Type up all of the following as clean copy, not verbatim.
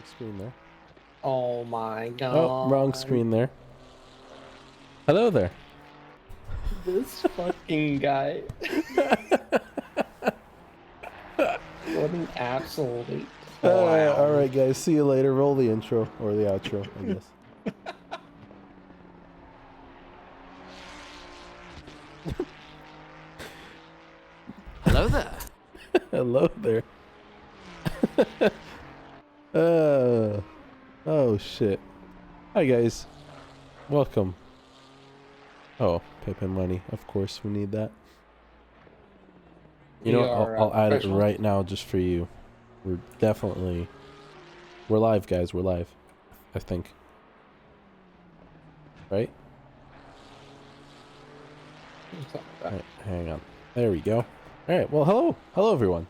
screen there. Oh my god. Oh, wrong screen there. Hello there. This fucking guy. What an absolute clown. Alright, guys. See you later. Roll the intro or the outro, I guess. Hello there. Hello there. Oh, shit. Hi, guys. Welcome. Oh, Pippin money. Of course, we need that. You know, I'll add it right now just for you. We're live, guys. We're live. I think. Right? Right, hang on. There we go. Alright, well, hello. Hello, everyone.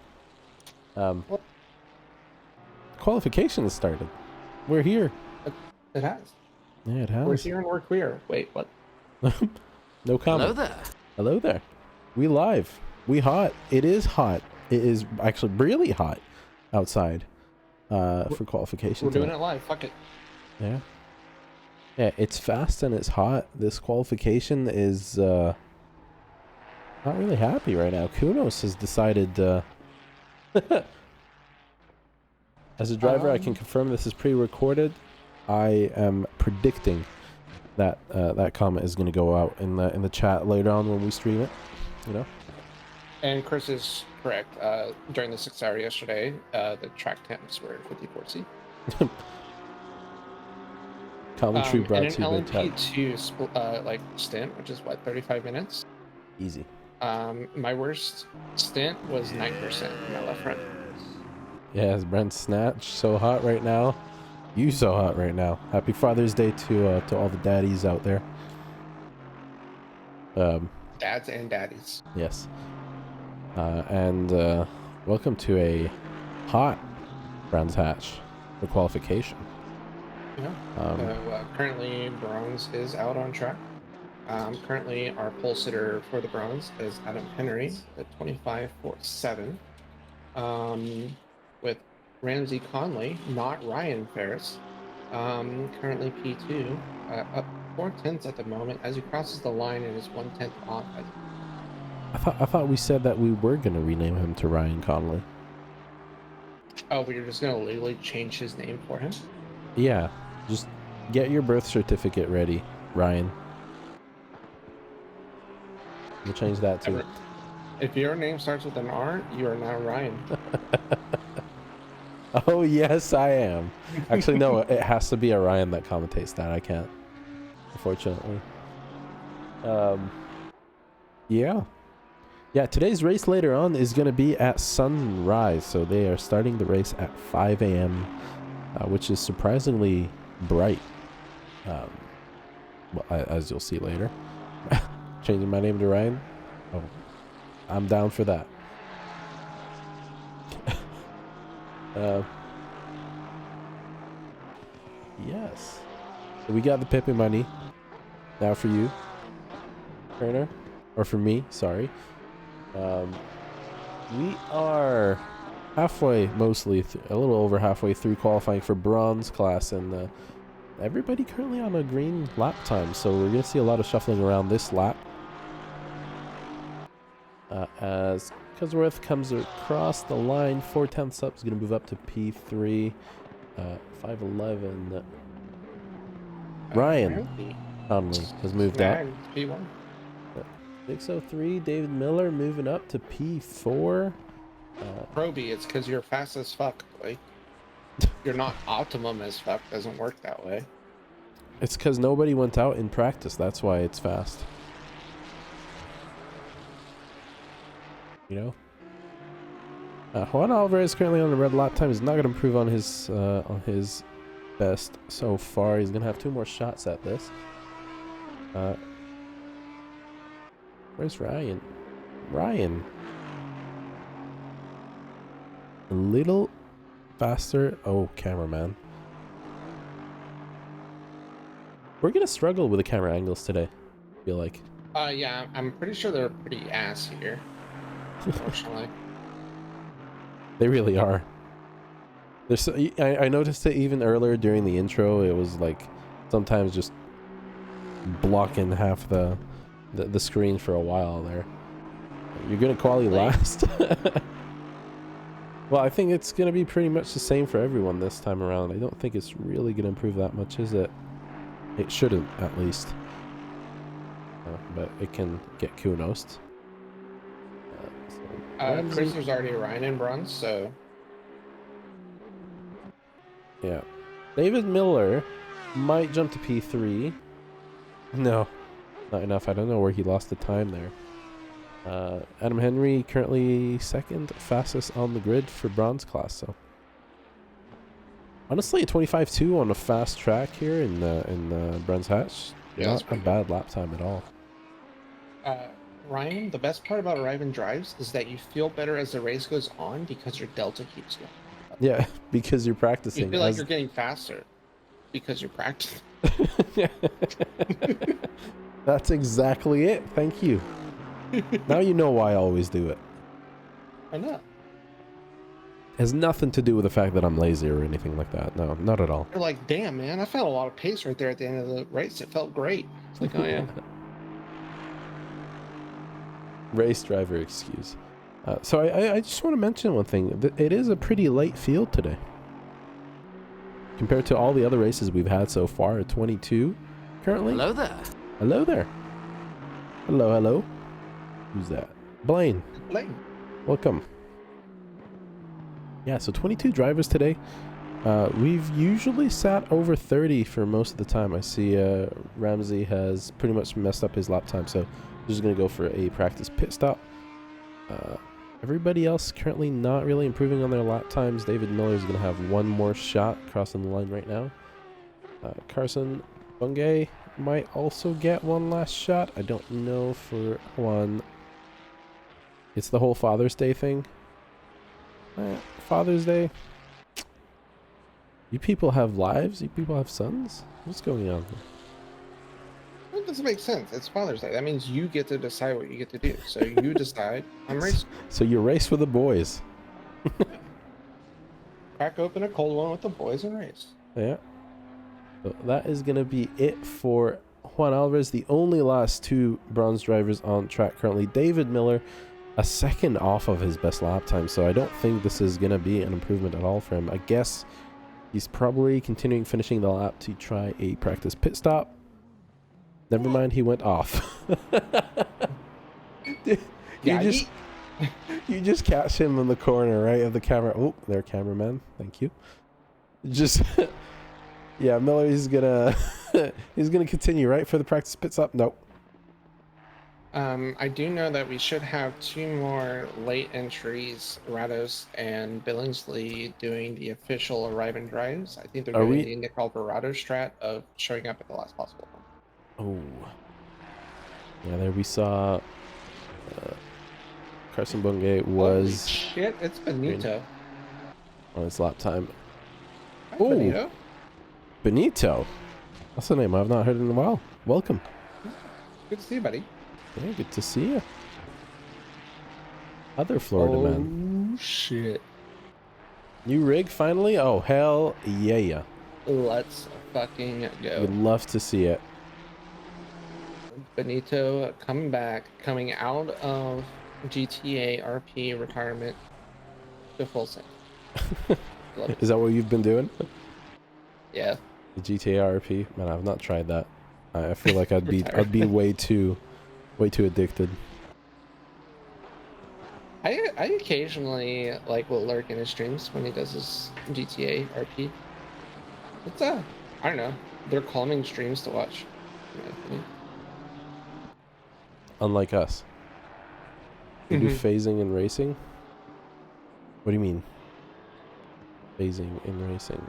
Qualification has started. We're here. It has. Yeah, it has. We're here and we're queer. Wait, what? No comment. Hello there. Hello there. We live. We hot. It is hot. It is actually really hot outside for qualification. We're doing it live. Fuck it. Yeah. Yeah, it's fast and it's hot. This qualification is not really happy right now. Kunos has decided as a driver, I can confirm this is pre-recorded. I am predicting that that comment is going to go out in the chat later on when we stream it. You know. And Chris is correct. During the 6 hour yesterday, the track temps were 54C. Commentary brought to you by an LMP2 like stint, which is what, 35 minutes. Easy. My worst stint was 9% in my left front. Yeah, Brent Snatch so hot right now. You so hot right now. Happy Father's Day to all the daddies out there. Dads and daddies. Yes. And welcome to a hot Brands Hatch for qualification. Yeah. Currently, Bronze is out on track. Currently, our pole sitter for the Bronze is Adam Henry at 25.47. With Ramsey Conley, not Ryan Ferris. Currently P2, up 4/10 at the moment. As he crosses the line, it is 1/10 off. I thought we said that we were gonna rename him to Ryan Conley. Oh, we were just gonna legally change his name for him? Yeah, just get your birth certificate ready, Ryan. We'll change that too. If your name starts with an R, you are now Ryan. Oh, yes, I am. Actually, no, it has to be a Ryan that commentates that. I can't, unfortunately. Yeah. Yeah, today's race later on is going to be at sunrise. So they are starting the race at 5 a.m., which is surprisingly bright. Well, as you'll see later. Changing my name to Ryan? Oh, I'm down for that. Yes. We got the Pippin money. Now for you, Turner. Or for me, sorry. We are halfway, mostly, a little over halfway through qualifying for Bronze class. And everybody currently on a green lap time. So we're going to see a lot of shuffling around this lap. As Cusworth comes across the line, 4/10 up is going to move up to P3. 511. Ryan Conley has moved up. P1. 603. David Miller moving up to P4. Proby, it's because you're fast as fuck, boy. You're not optimum as fuck. Doesn't work that way. It's because nobody went out in practice. That's why it's fast. You know? Juan Alvarez currently on the red lap time. He's not going to improve on his best so far. He's going to have 2 more shots at this. Where's Ryan? Ryan. A little faster. Oh, cameraman. We're going to struggle with the camera angles today, I feel like. Yeah, I'm pretty sure they're pretty ass here. Unfortunately. They really are. There's, I noticed it even earlier during the intro. It was like sometimes just blocking half the screen for a while there. You're gonna quality last. Well, I think it's gonna be pretty much the same for everyone this time around. I don't think it's really gonna improve that much, is it? It shouldn't, at least. But it can get kudos. Chrysler's already Ryan in bronze, so yeah. David Miller might jump to P3. No, not enough. I don't know where he lost the time there. Adam Henry currently second fastest on the grid for bronze class. So honestly, a 25.2 on a fast track here in Brands Hatch. Yeah, Not a bad lap time at all. Ryan, the best part about arriving drives is that you feel better as the race goes on because your delta keeps going. Yeah, because you're practicing. You feel like you're getting faster because you're practicing. That's exactly it. Thank you. Now you know why I always do it. I know. Has nothing to do with the fact that I'm lazy or anything like that. No, not at all. You're like, damn, man, I felt a lot of pace right there at the end of the race. It felt great. It's like, oh yeah. Race driver excuse. So I just want to mention one thing. It is a pretty light field today. Compared to all the other races we've had so far, 22 currently. Hello there. Hello there. Hello, hello. Who's that? Blaine. Blaine. Welcome. Yeah, so 22 drivers today. We've usually sat over 30 for most of the time. I see Ramsey has pretty much messed up his lap time, so we're just going to go for a practice pit stop. Everybody else currently not really improving on their lap times. David Miller is going to have one more shot crossing the line right now. Carson Bungay might also get one last shot. I don't know for one. It's the whole Father's Day thing. Father's Day. You people have lives? You people have sons? What's going on here? That doesn't make sense. It's Father's Day. That means you get to decide what you get to do. So you decide. I'm racing. So you race with the boys. Crack open a cold one with the boys and race. Yeah. So that is going to be it for Juan Alvarez. The only last two bronze drivers on track currently. David Miller, a second off of his best lap time. So I don't think this is going to be an improvement at all for him. I guess he's probably continuing finishing the lap to try a practice pit stop. Never mind, he went off. You just catch him in the corner, right, of the camera. Oh, there, cameraman. Thank you. Just, yeah, Miller, he's gonna continue, right, for the practice pit stop? Nope. I do know that we should have two more late entries, Rados and Billingsley, doing the official arrive and drives. I think they're doing the Nick Alvarado strat of showing up at the last possible one. Oh. Yeah, there we saw Carson Bungay was... Holy shit, it's Benito. On his lap time. Hi, Benito. Benito. That's a name I've not heard in a while. Welcome. Good to see you, buddy. Yeah, good to see you. Other Florida man. Oh, shit. New rig finally? Oh, hell yeah. Let's fucking go. Would love to see it. Benito coming back, coming out of GTA RP retirement to full send. Is that what you've been doing? Yeah. The GTA RP? Man, I've not tried that. I feel like I'd be way too addicted. I occasionally will lurk in his streams when he does his GTA RP. It's I don't know. They're calming streams to watch. Unlike us. You do phasing and racing? What do you mean? Phasing and racing.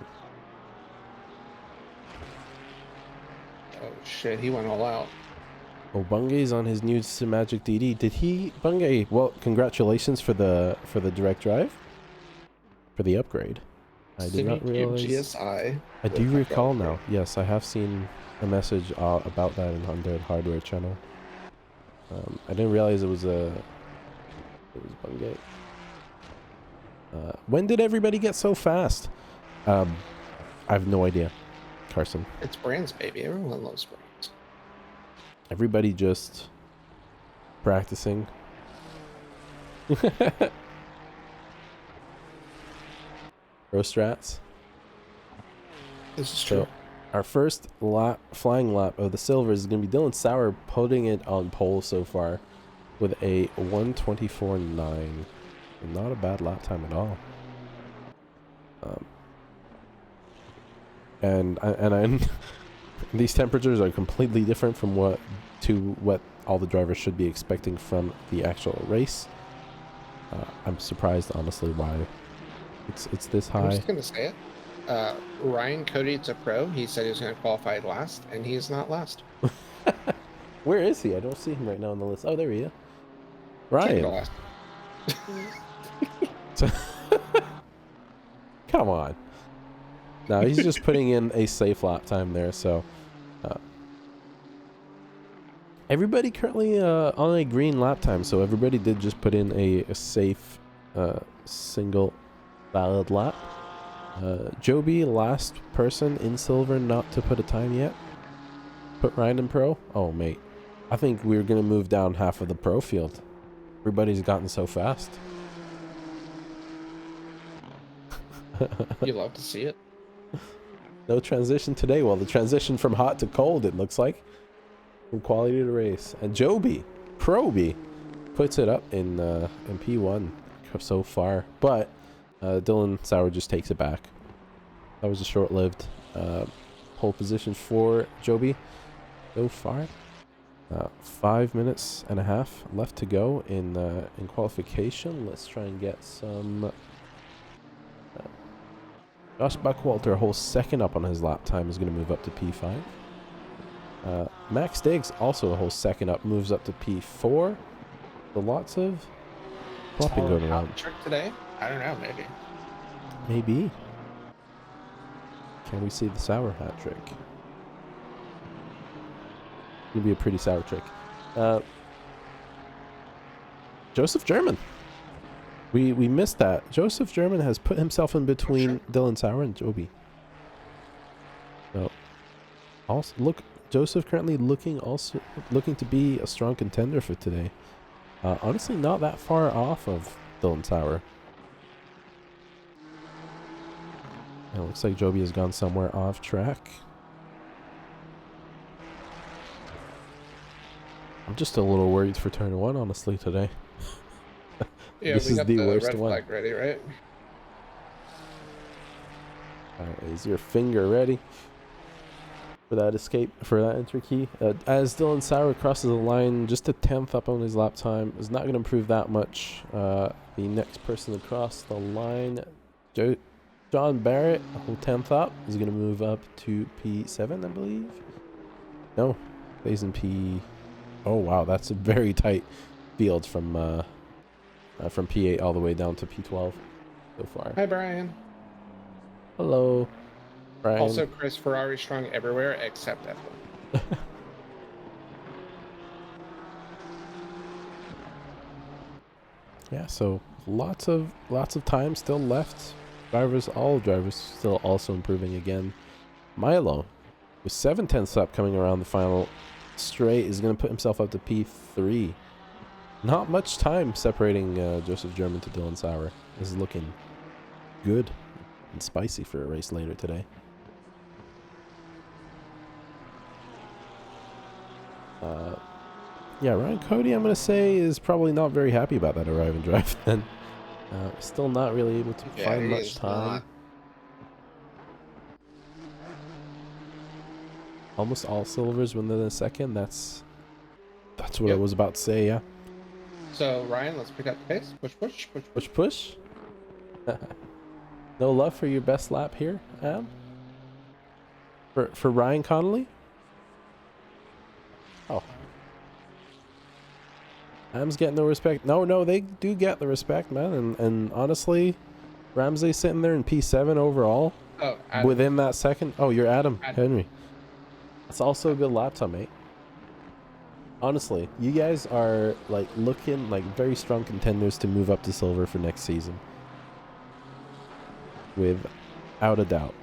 Oh shit, he went all out. Oh, Bungay's on his new Magic DD. Did he... Bungay, well, congratulations for the direct drive. For the upgrade. I did not realize... GSI. I do recall now. Yes, I have seen a message about that in their hardware channel. I didn't realize it was Bungay. When did everybody get so fast? I have no idea, Carson. It's brands, baby. Everyone loves brands. Everybody just practicing. Pro strats. This is true. So our first flying lap of the silvers is going to be Dylan Sauer putting it on pole so far with a 1:24.9. Not a bad lap time at all. And these temperatures are completely different from what all the drivers should be expecting from the actual race. I'm surprised, honestly, why it's this high. I'm just gonna say it. Ryan Cody to pro. He said he was gonna qualify last, and he's not last. Where is he? I don't see him right now on the list. Oh, there he is. Can't go Ryan. last. Come on. No, he's just putting in a safe lap time there. So everybody currently on a green lap time. So everybody did just put in a safe single valid lap. Joby, last person in silver not to put a time yet. Put Ryan in pro. Oh, mate. I think we're going to move down half of the pro field. Everybody's gotten so fast. You love to see it. No transition today. Well, the transition from hot to cold, it looks like. From quality to race. And Joby, Proby, puts it up in P1 so far. But Dylan Sauer just takes it back. That was a short-lived pole position for Joby so far. 5 minutes and a half left to go in qualification. Let's try and get some... Josh Buckwalter, a whole second up on his lap time, is going to move up to P5. Max Diggs, also a whole second up, moves up to P4. So lots of flopping going around. Trick today? I don't know, maybe. Maybe. Can we see the sour hat trick? It'd be a pretty sour trick. Joseph German. We missed that. Joseph German has put himself in between Dylan Sauer and Joby. So, also look, Joseph currently looking to be a strong contender for today. Honestly, not that far off of Dylan Sauer. It looks like Joby has gone somewhere off track. I'm just a little worried for turn 1, honestly, today. Yeah, this we is got the the worst red one. flag ready, right? Is your finger ready for that escape, for that entry key? As Dylan Sauer crosses the line, just a 10th up on his lap time, is not going to improve that much. The next person to cross the line, John Barrett, a whole 10th up, is going to move up to P7, I believe. No, stays in P. Oh wow, that's a very tight field from P8 all the way down to P12 so far. Hi, Brian. Hello, Brian. Also, Chris Ferrari strong everywhere except F1. Yeah, so lots of time still left. All drivers still also improving again. Milo, with 7/10 up coming around the final straight, is going to put himself up to P3. Not much time separating Joseph German to Dylan Sauer. This is looking good and spicy for a race later today. Yeah, Ryan Cody, I'm going to say, is probably not very happy about that arrive and drive then. Still not really able to find much time. Almost all silvers within a second. That's what I was about to say, yeah. So, Ryan, let's pick up the pace. Push, push, push, push. Push, push. No love for your best lap here, Am? For Ryan Connolly? Oh. Am's getting no respect. No, they do get the respect, man. And honestly, Ramsey's sitting there in P7 overall. Oh, Adam. Within that second. Oh, you're Adam Henry. That's also a good lap time, mate. Honestly, you guys are like looking like very strong contenders to move up to silver for next season. With without a doubt.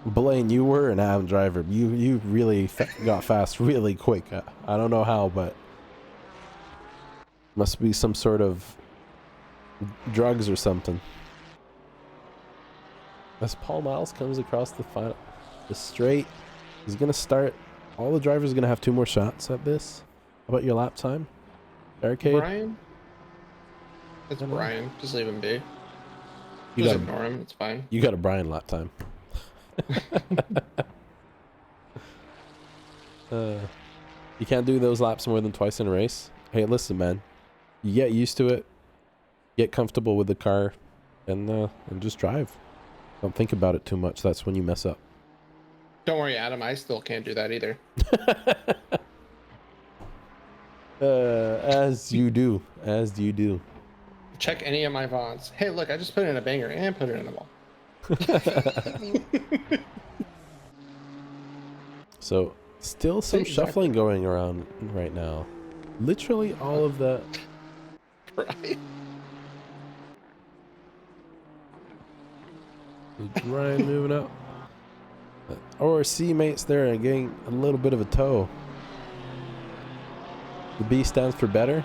Blaine, you were an AM driver. You really got fast really quick. I don't know how, but must be some sort of drugs or something. As Paul Miles comes across the straight, he's gonna start. All the drivers are gonna have 2 more shots at this. How about your lap time, Arcade? Brian? It's Brian. Just leave him be. You Just ignore him. It's fine. You got a Brian lap time. You can't do those laps more than twice in a race. Hey, listen, man. You get used to it, get comfortable with the car, and just drive. Don't think about it too much. That's when you mess up. Don't worry, Adam. I still can't do that either. As you do. As you do. Check any of my VODs. Hey, look, I just put in a banger and put it in the wall. So, still some shuffling going around right now. Literally all of the... Right. Ryan moving up. Or C-mates there and getting a little bit of a toe. The B stands for better.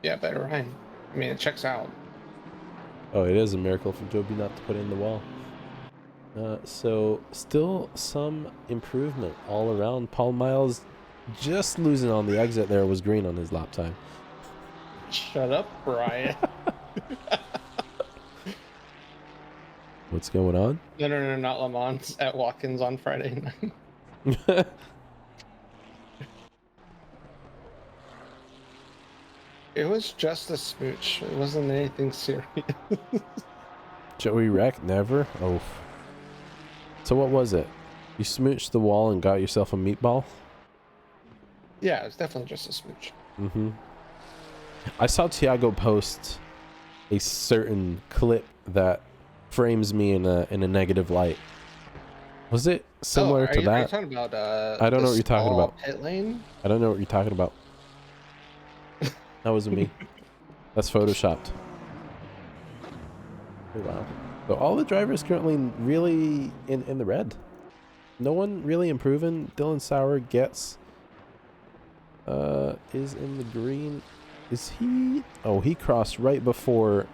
Yeah, better Ryan. I mean, it checks out. Oh, it is a miracle for Joby not to put it in the wall. So still some improvement all around. Paul Miles just losing on the exit there was green on his lap time. Shut up, Brian. What's going on? No, not Le Mans, at Watkins on Friday night. It was just a smooch. It wasn't anything serious. Joey wreck? Never? Oh. So what was it? You smooched the wall and got yourself a meatball? Yeah, it's definitely just a smooch. Mm-hmm. I saw Tiago post a certain clip that frames me in a negative light. Was it similar to that? Are you talking about, I don't know what you're talking about. Pit lane? I don't know what you're talking about. That wasn't me. That's photoshopped. Oh, wow. So all the drivers currently really in the red. No one really improving. Dylan Sauer gets is in the green. Is he? Oh, he crossed right before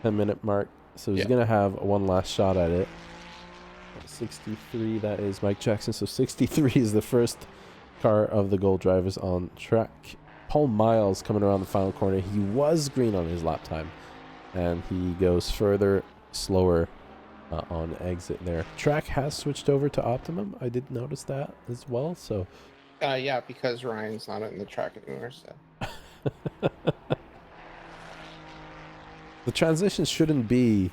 10-minute mark. So he's gonna have one last shot at it. 63, that is Mike Jackson. So 63 is the first car of the gold drivers on track. Paul Miles coming around the final corner. He was green on his lap time, and he goes further, slower on exit there. Track has switched over to Optimum. I did notice that as well. So, yeah, because Ryan's not in the track anymore. So the transition shouldn't be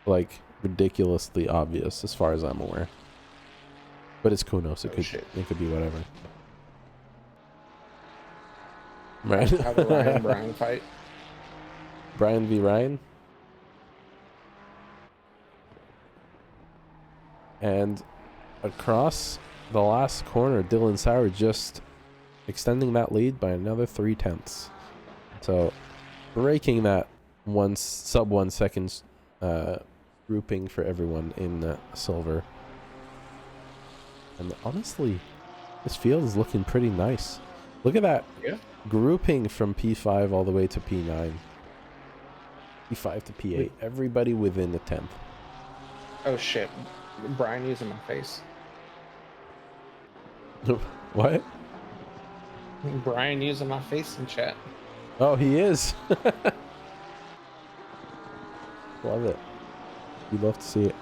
like ridiculously obvious, as far as I'm aware. But it's Kunos. It could be whatever. Right. Have a Ryan Brown fight. Brian v. Ryan. And across the last corner, Dylan Sauer just extending that lead by another 3/10. So breaking that sub 1 second grouping for everyone in silver. And honestly, this field is looking pretty nice. Look at that. Yeah. Grouping from P5 all the way to P9. P5 to P8. Wait. Everybody within the 10th. Oh shit. Brian using my face. What? Brian using my face in chat. Oh, he is. Love it. You'd love to see it.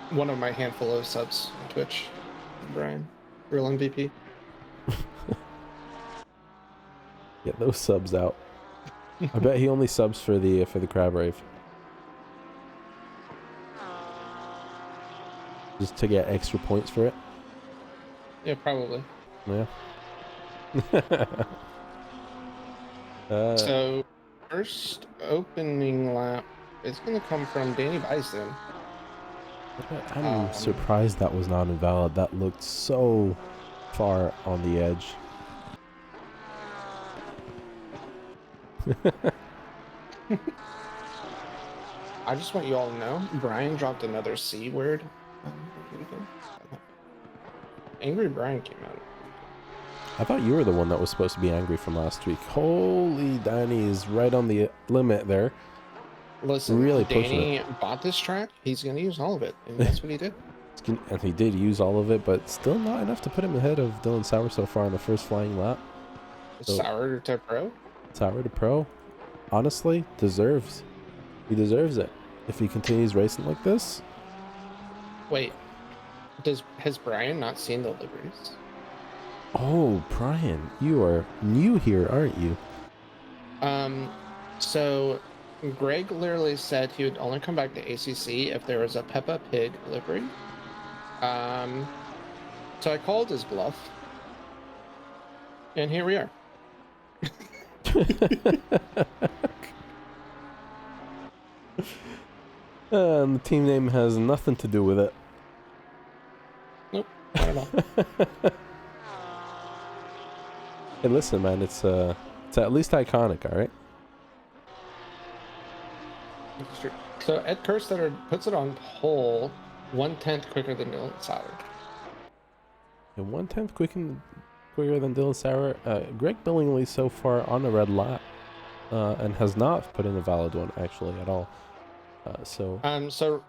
One of my handful of subs on Twitch. Brian. Real MVP. Get those subs out. I bet he only subs for the crab rave. Just to get extra points for it. Yeah, probably. Yeah. So, first opening lap is going to come from Danny Bison. I'm surprised that was not invalid. That looked so far on the edge. I just want you all to know, Brian dropped another C word. Angry Brian came out. I thought you were the one that was supposed to be angry from last week. Holy, Danny is right on the limit there. Listen, really Danny bought this track. He's going to use all of it, and that's what he did. And he did use all of it, but still not enough to put him ahead of Dylan Sauer so far on the first flying lap. So, Sauer to pro? Sauer to pro. Honestly, deserves. He deserves it. If he continues racing like this. Wait, has Brian not seen the liveries? Oh, Brian, you are new here, aren't you? So Greg literally said he would only come back to ACC if there was a Peppa Pig livery. So I called his bluff, and here we are. And the team name has nothing to do with it. Nope, not at all. Hey, listen, man, it's at least iconic, all right? So Ed Kerstetter puts it on pole 1/10 quicker than Dylan Sauer. And 1/10 quicker than Dylan Sauer. Greg Billingsley so far on the red lap, and has not put in a valid one actually at all. So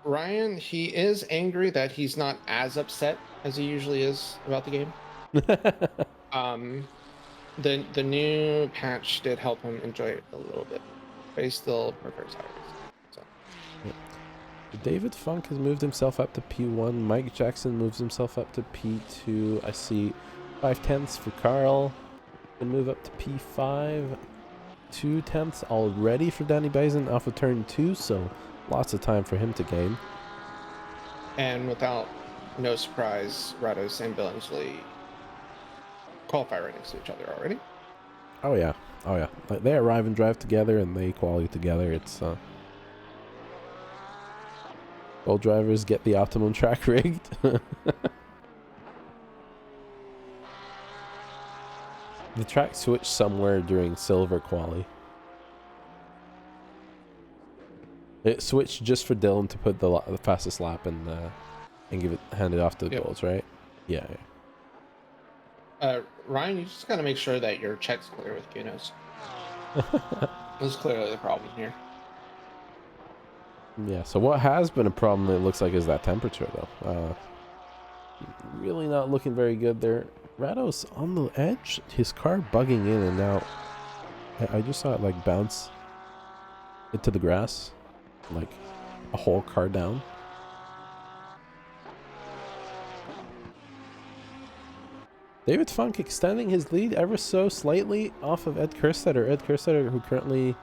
Ryan, he is angry that he's not as upset as he usually is about the game. The new patch did help him enjoy it a little bit, but he still prefers ours. So. Yeah. David Funk has moved himself up to P1. Mike Jackson moves himself up to P2. I see 5/10 for Carl. Can move up to P5. 2/10 already for Danny Bison off of turn 2, so lots of time for him to gain. And without no surprise, Rados and Billingsley qualify right next to each other already. Oh yeah, like they arrive and drive together, and they qualify together. It's both drivers get the optimum track rigged. The track switched somewhere during silver quali. It switched just for Dylan to put the fastest lap and hand it off to the golds, right? Yeah. Ryan, you just gotta make sure that your check's clear with Kunos. That's clearly the problem here. Yeah, so what has been a problem, it looks like, is that temperature, though. Really not looking very good there. Rados on the edge, his car bugging in and out. I just saw it, like, bounce into the grass, like a whole car down. David Funk extending his lead ever so slightly off of Ed Kerstetter. Ed Kerstetter, who currently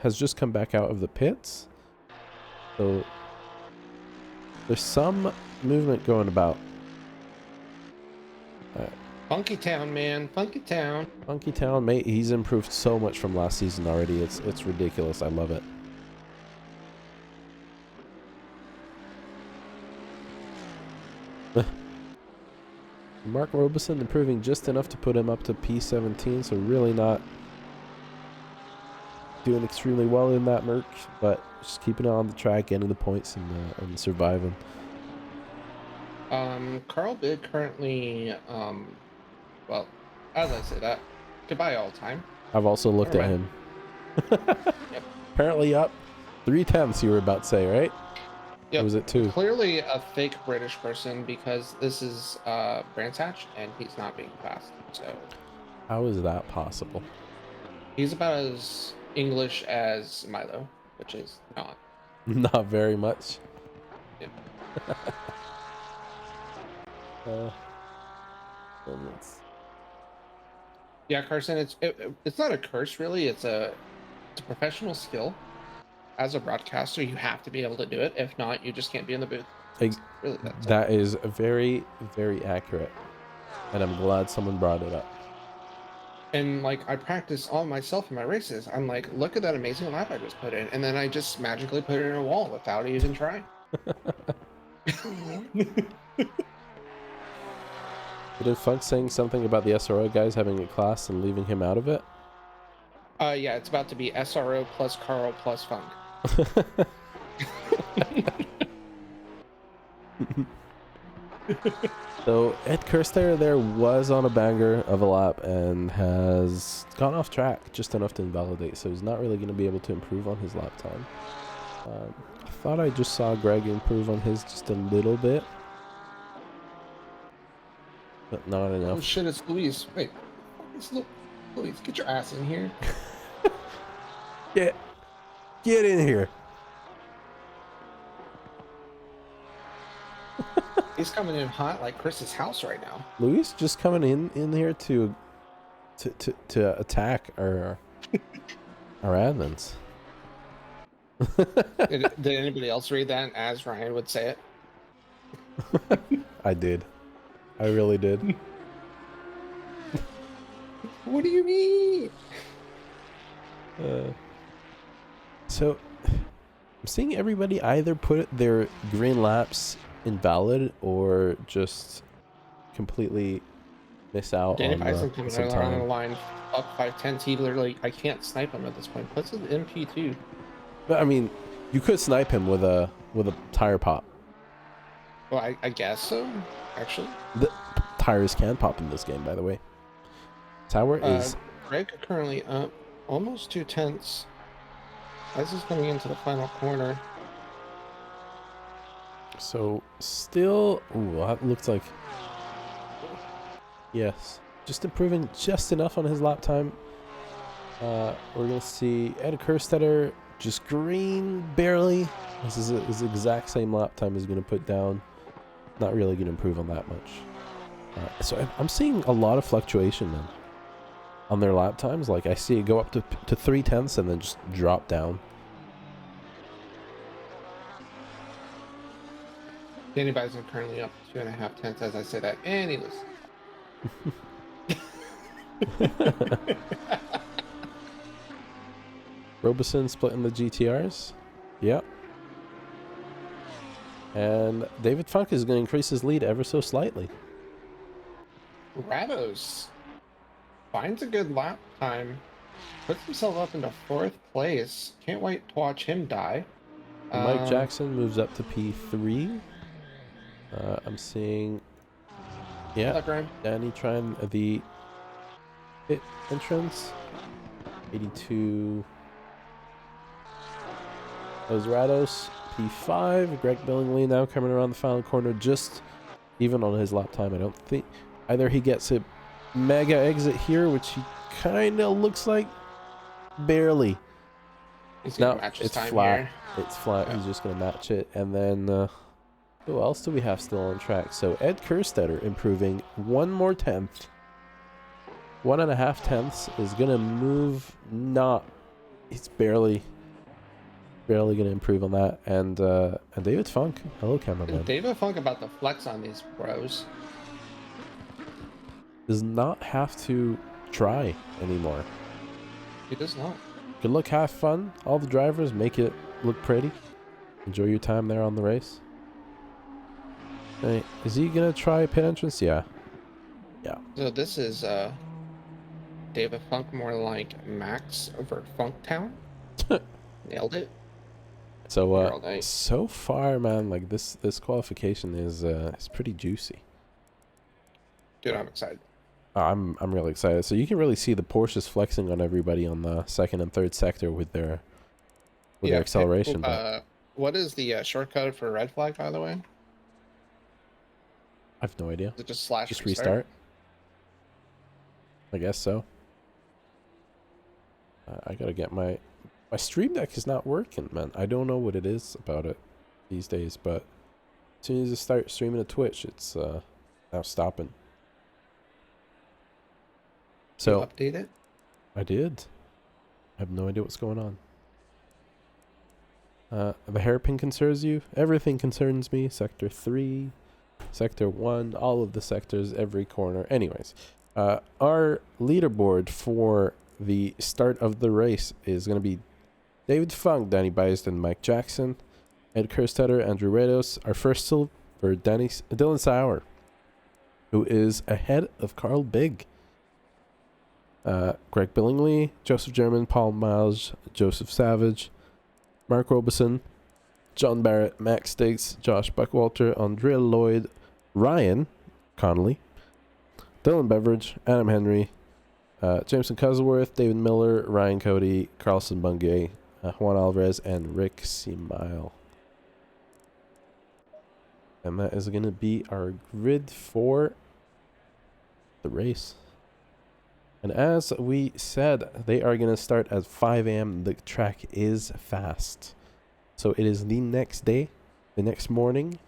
has just come back out of the pits. So there's some movement going about. Funky Town, man. Funky Town. Funky Town, mate. He's improved so much from last season already. It's ridiculous. I love it. Mark Robeson improving just enough to put him up to P17, so really not doing extremely well in that merc, but just keeping it on the track, getting the points, and surviving. Carl Bid currently, well, as I say that, goodbye all time. I've also looked at him. Yep. Apparently up 3/10, you were about to say, right? Yep. Or was it 2? Clearly a fake British person, because this is Brands Hatch and he's not being fast. So how is that possible? He's about as English as Milo, which is not. Not very much. Yep. Yeah, Carson, it's not a curse really. It's a professional skill. As a broadcaster, you have to be able to do it. If not, you just can't be in the booth. Really, that is very, very accurate, and I'm glad someone brought it up. And like, I practice on myself in my races. I'm like, look at that amazing lap I just put in, and then I just magically put it in a wall without even trying. Did Funk saying something about the SRO guys having a class and leaving him out of it? Yeah, it's about to be SRO plus Carl plus Funk. So Ed Kerster there was on a banger of a lap and has gone off track just enough to invalidate, so he's not really going to be able to improve on his lap time. I thought I just saw Greg improve on his just a little bit, but not enough. Oh shit, it's Luis. Wait, it's Luis, get your ass in here. Get in here. He's coming in hot like Chris's house right now. Luis just coming in here to attack our admins. Did anybody else read that as Ryan would say it? I did. I really did. What do you mean? So I'm seeing everybody either put their green laps invalid or just completely miss out Danny on Bison coming some along the time. line up 5'10". He literally, I can't snipe him at this point. What's his MP2? But I mean, you could snipe him with a tire pop. Well, I guess so, actually. The tires can pop in this game, by the way. Tower is Greg currently up almost 2/10 as he's coming into the final corner. so still. Ooh, that looks like yes, just improving just enough on his lap time. We're gonna see Ed Kerstetter just green barely. This is his exact same lap time he's gonna put down. Not really gonna improve on that much. So I'm seeing a lot of fluctuation then on their lap times. Like I see it go up to 3/10 and then just drop down. Danny Bison currently up 2.5 as I say that, and he loses. Robeson splitting the GTRs. Yep. And David Funk is going to increase his lead ever so slightly. Rados finds a good lap time, puts himself up into 4th place. Can't wait to watch him die. Mike Jackson moves up to P3. I'm seeing, yeah, Danny trying the pit entrance. 82. Those Rados, P5. Greg Billingsley now coming around the final corner, just even on his lap time. I don't think either he gets a mega exit here, which he kind of looks like, barely. No, it's flat. Here. It's flat. Yeah. He's just going to match it. And then, who else do we have still on track? So Ed Kerstetter improving 1 more tenth. 1.5 tenths is going to move. It's barely going to improve on that. And David Funk. Hello, cameraman. David Funk about to flex on these bros. Does not have to try anymore. He does not. Good luck, have fun. All the drivers make it look pretty. Enjoy your time there on the race. Hey, is he gonna try pit entrance? Yeah. So this is David Funk more like Max over Funktown. Nailed it. So so far, man, like this qualification is pretty juicy. Dude, I'm excited. I'm really excited. So you can really see the Porsches flexing on everybody on the 2nd and 3rd sector with their acceleration. What is the shortcut for red flag, by the way? I have no idea. Is it just / just restart? I guess so. I gotta get my stream deck is not working, man. I don't know what it is about it these days, but as soon as I start streaming to Twitch, it's now stopping. So you update it? I did. I have no idea what's going on. The hairpin concerns you? Everything concerns me. Sector 3, Sector 1, all of the sectors, every corner. Anyways, our leaderboard for the start of the race is going to be David Funk, Danny Bison, Mike Jackson, Ed Kerstetter, Andrew Rados. Our first silver, Dylan Sauer, who is ahead of Carl Big. Greg Billingsley, Joseph German, Paul Miles, Joseph Savage, Mark Robeson, John Barrett, Max Stiggs, Josh Buckwalter, Andrea Lloyd, Ryan Connolly, Dylan Beveridge, Adam Henry, Jameson Cusworth, David Miller, Ryan Cody, Carlson Bungay, Juan Alvarez, and Rick Seamile. And that is going to be our grid for the race. And as we said, they are going to start at 5 a.m. The track is fast. So it is the next day, the next morning.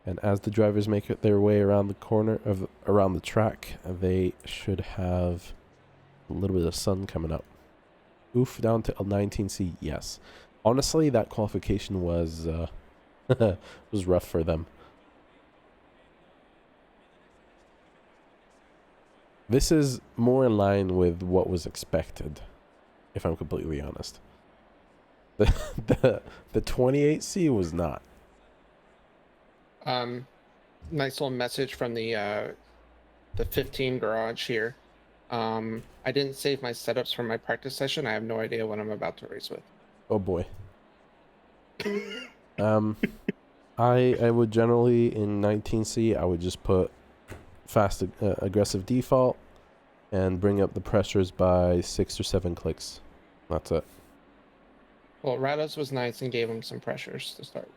And as the drivers make their way around the corner around the track, they should have a little bit of sun coming up. Oof, down to a 19C, yes. Honestly, that qualification was was rough for them. This is more in line with what was expected, if I'm completely honest. The 28C was not. Nice little message from the 15 garage here. I didn't save my setups from my practice session. I have no idea what I'm about to race with. Oh boy. I would generally in 19C I would just put fast aggressive default and bring up the pressures by 6 or 7 clicks. That's it. Well, Rados was nice and gave him some pressures to start.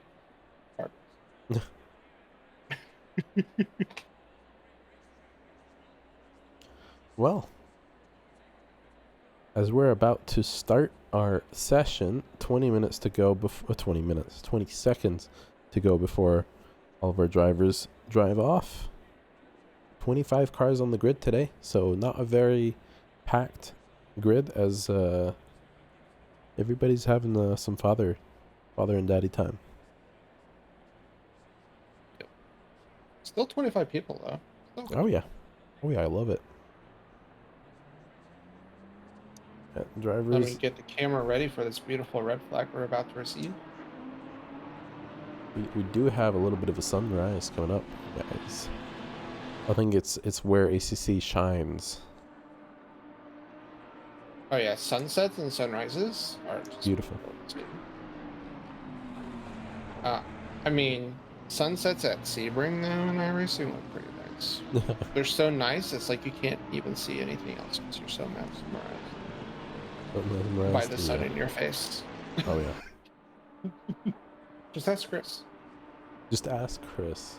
Well, as we're about to start our session, 20 minutes to go before 20 seconds to go before all of our drivers drive off. 25 cars on the grid today, so not a very packed grid as everybody's having some father and daddy time. Still 25 people though. Oh yeah, I love it. Yeah, drivers. Let me get the camera ready for this beautiful red flag we're about to receive. We do have a little bit of a sunrise coming up, guys. I think it's where ACC shines. Oh yeah, sunsets and sunrises are just Beautiful. I mean, sunsets at Sebring now in iRacing look pretty nice. They're so nice, it's like you can't even see anything else because you're so mesmerized by the sun in your face. Oh yeah. Just ask Chris. Just ask Chris.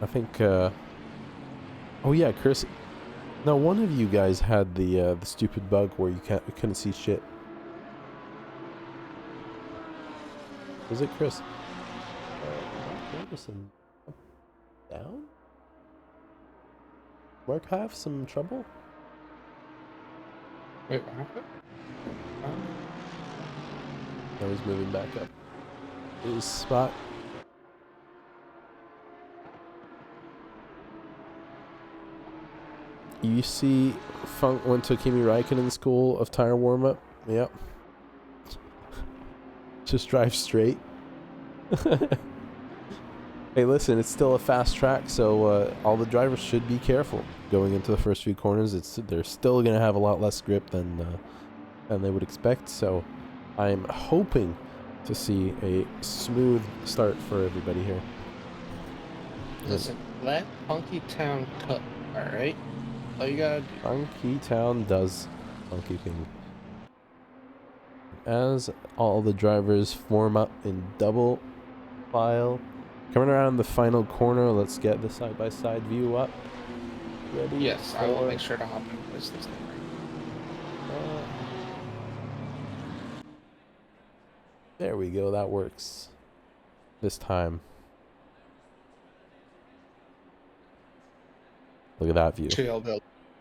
I think oh yeah, Chris. No, one of you guys had the stupid bug where you couldn't see shit. Was it Chris? Down? Mark have some trouble? Wait, what happened? Now he's moving back up. His spot. You see Funk went to Kimi Räikkönen's school of tire warm-up? Yep. Just drive straight. Hey, listen, it's still a fast track, so all the drivers should be careful going into the first few corners. They're still going to have a lot less grip than they would expect, so I'm hoping to see a smooth start for everybody here. Listen, let Funky Town cook, alright? All you gotta do. Funky Town does funky thing. As all the drivers form up in double file, coming around the final corner, let's get the side-by-side view up. Ready? Yes, I will make sure to hop in place this time. There we go, that works. This time. Look at that view. Actually, I'll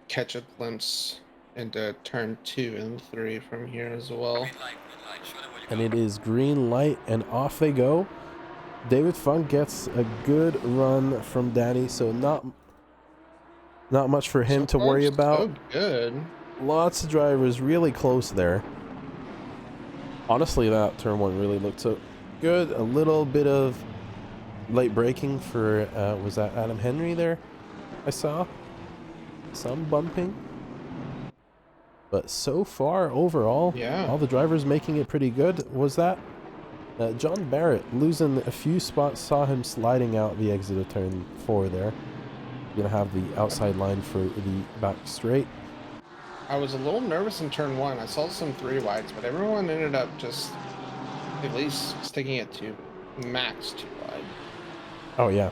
catch a glimpse into turn 2 and 3 from here as well. And it is green light, and off they go. David Funk gets a good run from Danny, so not much for him to worry about. So good. Lots of drivers really close there. Honestly, that turn 1 really looked so good. A little bit of late braking for was that Adam Henry there? I saw. some bumping. But so far, overall, Yeah. all the drivers making it pretty good. Was that John Barrett losing a few spots, saw him sliding out the exit of turn 4 there. Gonna have the outside line for the back straight. I was a little nervous in turn 1. I saw some 3 wides, but everyone ended up just at least sticking it to max 2 wide. Oh yeah,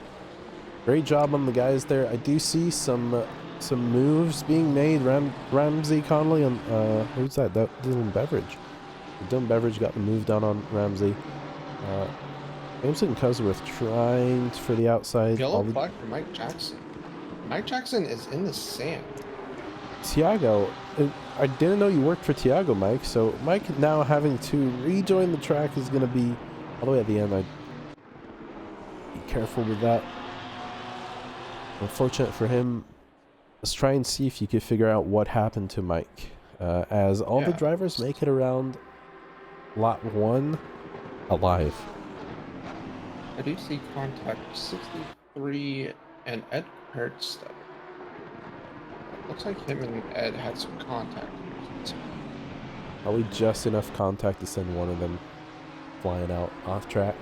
great job on the guys there. I do see some moves being made. Ramsey Connolly on who's that? Dylan Beveridge. Dylan Beveridge got the move done on Ramsey. Jameson Cusworth trying for the outside. Yellow flag for Mike Jackson. Mike Jackson is in the sand. Tiago, I didn't know you worked for Tiago, Mike. So Mike now having to rejoin the track is going to be all the way at the end. I'd be careful with that. Unfortunate for him. Let's try and see if you could figure out what happened to Mike. As all the drivers make it around lap 1 alive. I do see contact 63 and Ed Kurtz. Looks like him and Ed had some contact. Probably just enough contact to send one of them flying out off track.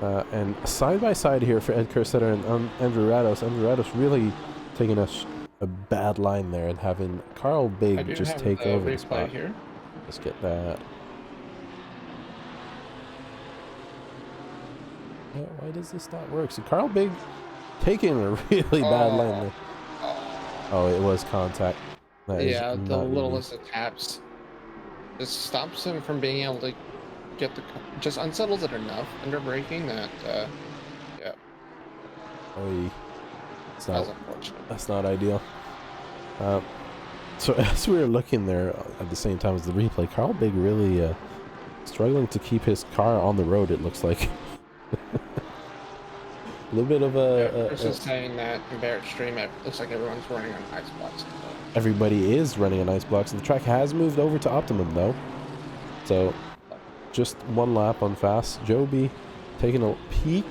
And side by side here for Ed Kerstetter and Andrew Rados. Andrew Rados really taking a bad line there and having Carl Big just take over the spot. Here. Let's get that. Yeah, why does this not work? So Carl Big taking a really bad line there. Oh, it was contact. Yeah, the littlest of taps just stops him from being able to get the, just unsettles it enough under braking that yeah. Oh, that's unfortunate. That's not ideal. So as we were looking there at the same time as the replay, Carl Big really struggling to keep his car on the road, it looks like. A little bit of Chris is saying that in Barrett Stream, it looks like everyone's running on ice blocks. Everybody is running on ice blocks. The track has moved over to Optimum though, so just one lap on fast. Joby taking a peek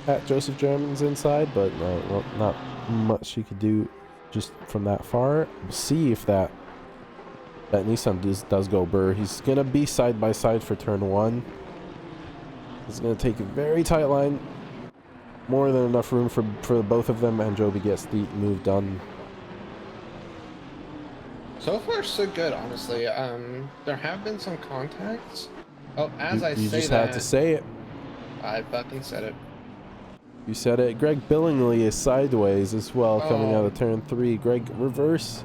at Joseph German's inside, but well, not much he could do just from that far. We'll see if that Nissan does go burr. He's gonna be side by side for turn 1. He's gonna take a very tight line. More than enough room for both of them, and Joby gets the move done. So far, so good, honestly. There have been some contacts. Oh, You just had to say it. I fucking said it. You said it. Greg Billingsley is sideways as well, coming out of turn 3. Greg, reverse.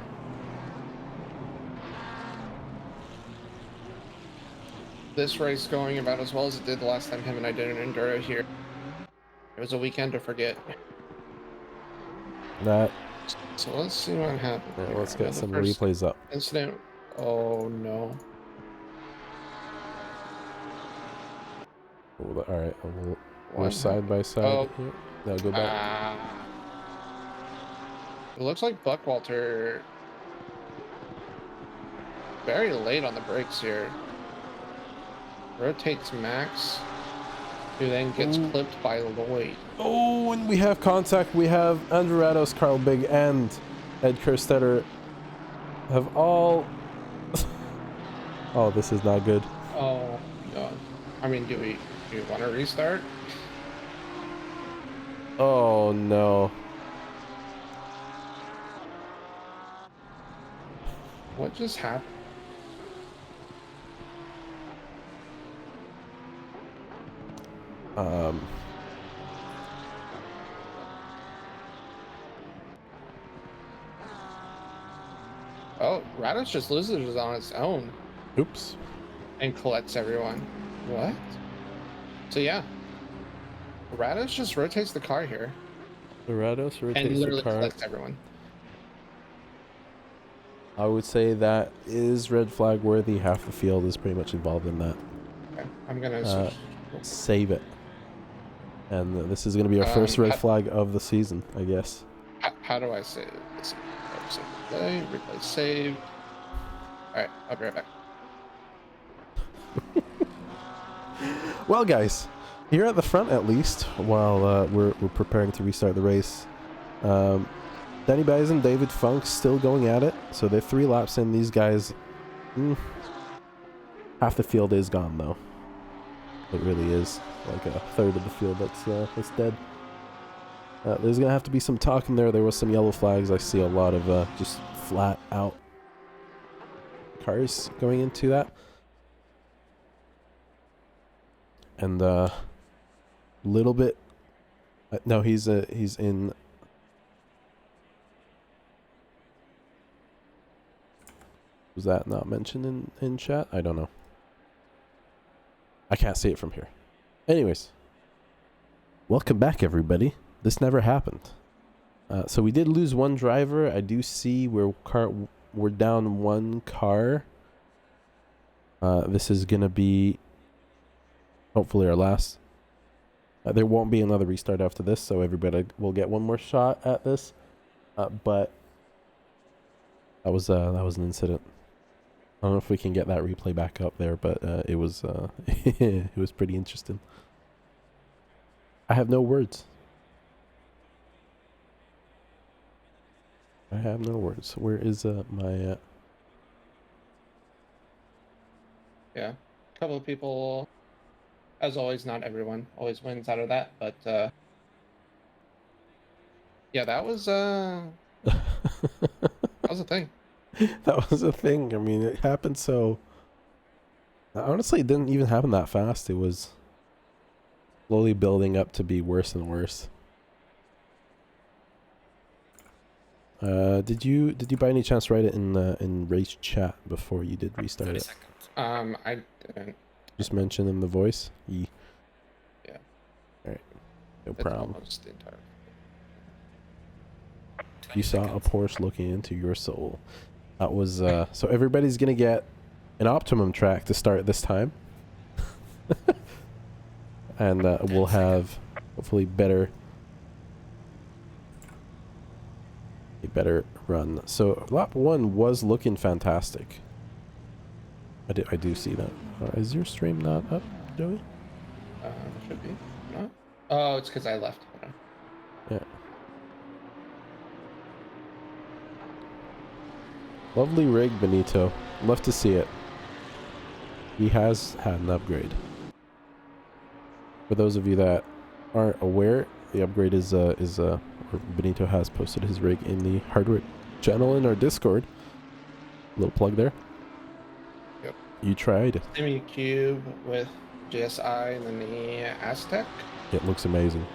This race going about as well as it did the last time him and I did an enduro here. It was a weekend to forget. That. So let's see what happened. Right, let's get some replays up. Incident. Oh no. All right, we're side by side. Oh. Here. No, go back. It looks like Buckwalter very late on the brakes here. Rotates Max, who then gets clipped by Lloyd. Oh, and we have contact. We have Andrew Rados, Carl Big, and Ed Kerstetter have all... Oh, this is not good. Oh, God. I mean, do we want to restart? Oh, no. What just happened? Oh, Rados just loses on its own. Oops. And collects everyone. What? So yeah. Rados just rotates the car here. Rados rotates and literally the car. collects everyone. I would say that is red flag worthy. Half the field is pretty much involved in that. Okay, I'm gonna save it. And this is going to be our first red flag of the season, I guess. How do I save this? Save, replay, save. Alright, I'll be right back. Well, guys, here at the front at least, while we're preparing to restart the race, Danny Bison, David Funk still going at it. So they're 3 laps in. These guys, half the field is gone though. It really is. Like a third of the field that's dead. There's gonna have to be some talking there. There was some yellow flags. I see a lot of just flat out cars going into that. And little bit. No, he's in. Was that not mentioned in chat? I don't know. I can't see it from here. Anyways, welcome back, everybody. This never happened. So we did lose 1 driver. I do see we're down 1 car. This is gonna be hopefully our last. There won't be another restart after this, so everybody will get 1 more shot at this. But that was an incident. I don't know if we can get that replay back up there, but it was it was pretty interesting. I have no words. I have no words. Where is my Yeah, a couple of people, as always, not everyone always wins out of that, but yeah, that was a thing. That was a thing. I mean, it happened so. Honestly, it didn't even happen that fast. It was slowly building up to be worse and worse. Did you by any chance write it in race chat before you did restart it? I didn't. Just mention in the voice. Yeah. All right. No It's problem. almost the entire. You saw a Porsche looking into your soul. That was so everybody's gonna get an optimum track to start this time. And we'll have hopefully a better run. So lap 1 was looking fantastic. I do see that. Is your stream not up, Joey? Should be. No? Oh, it's because I left. Hold on. Yeah. Lovely rig, Benito. Love to see it. He has had an upgrade. For those of you that aren't aware, the upgrade is Benito has posted his rig in the hardware channel in our Discord. Little plug there. Yep. You tried. Semi Cube with GSI and then the Aztec. It looks amazing.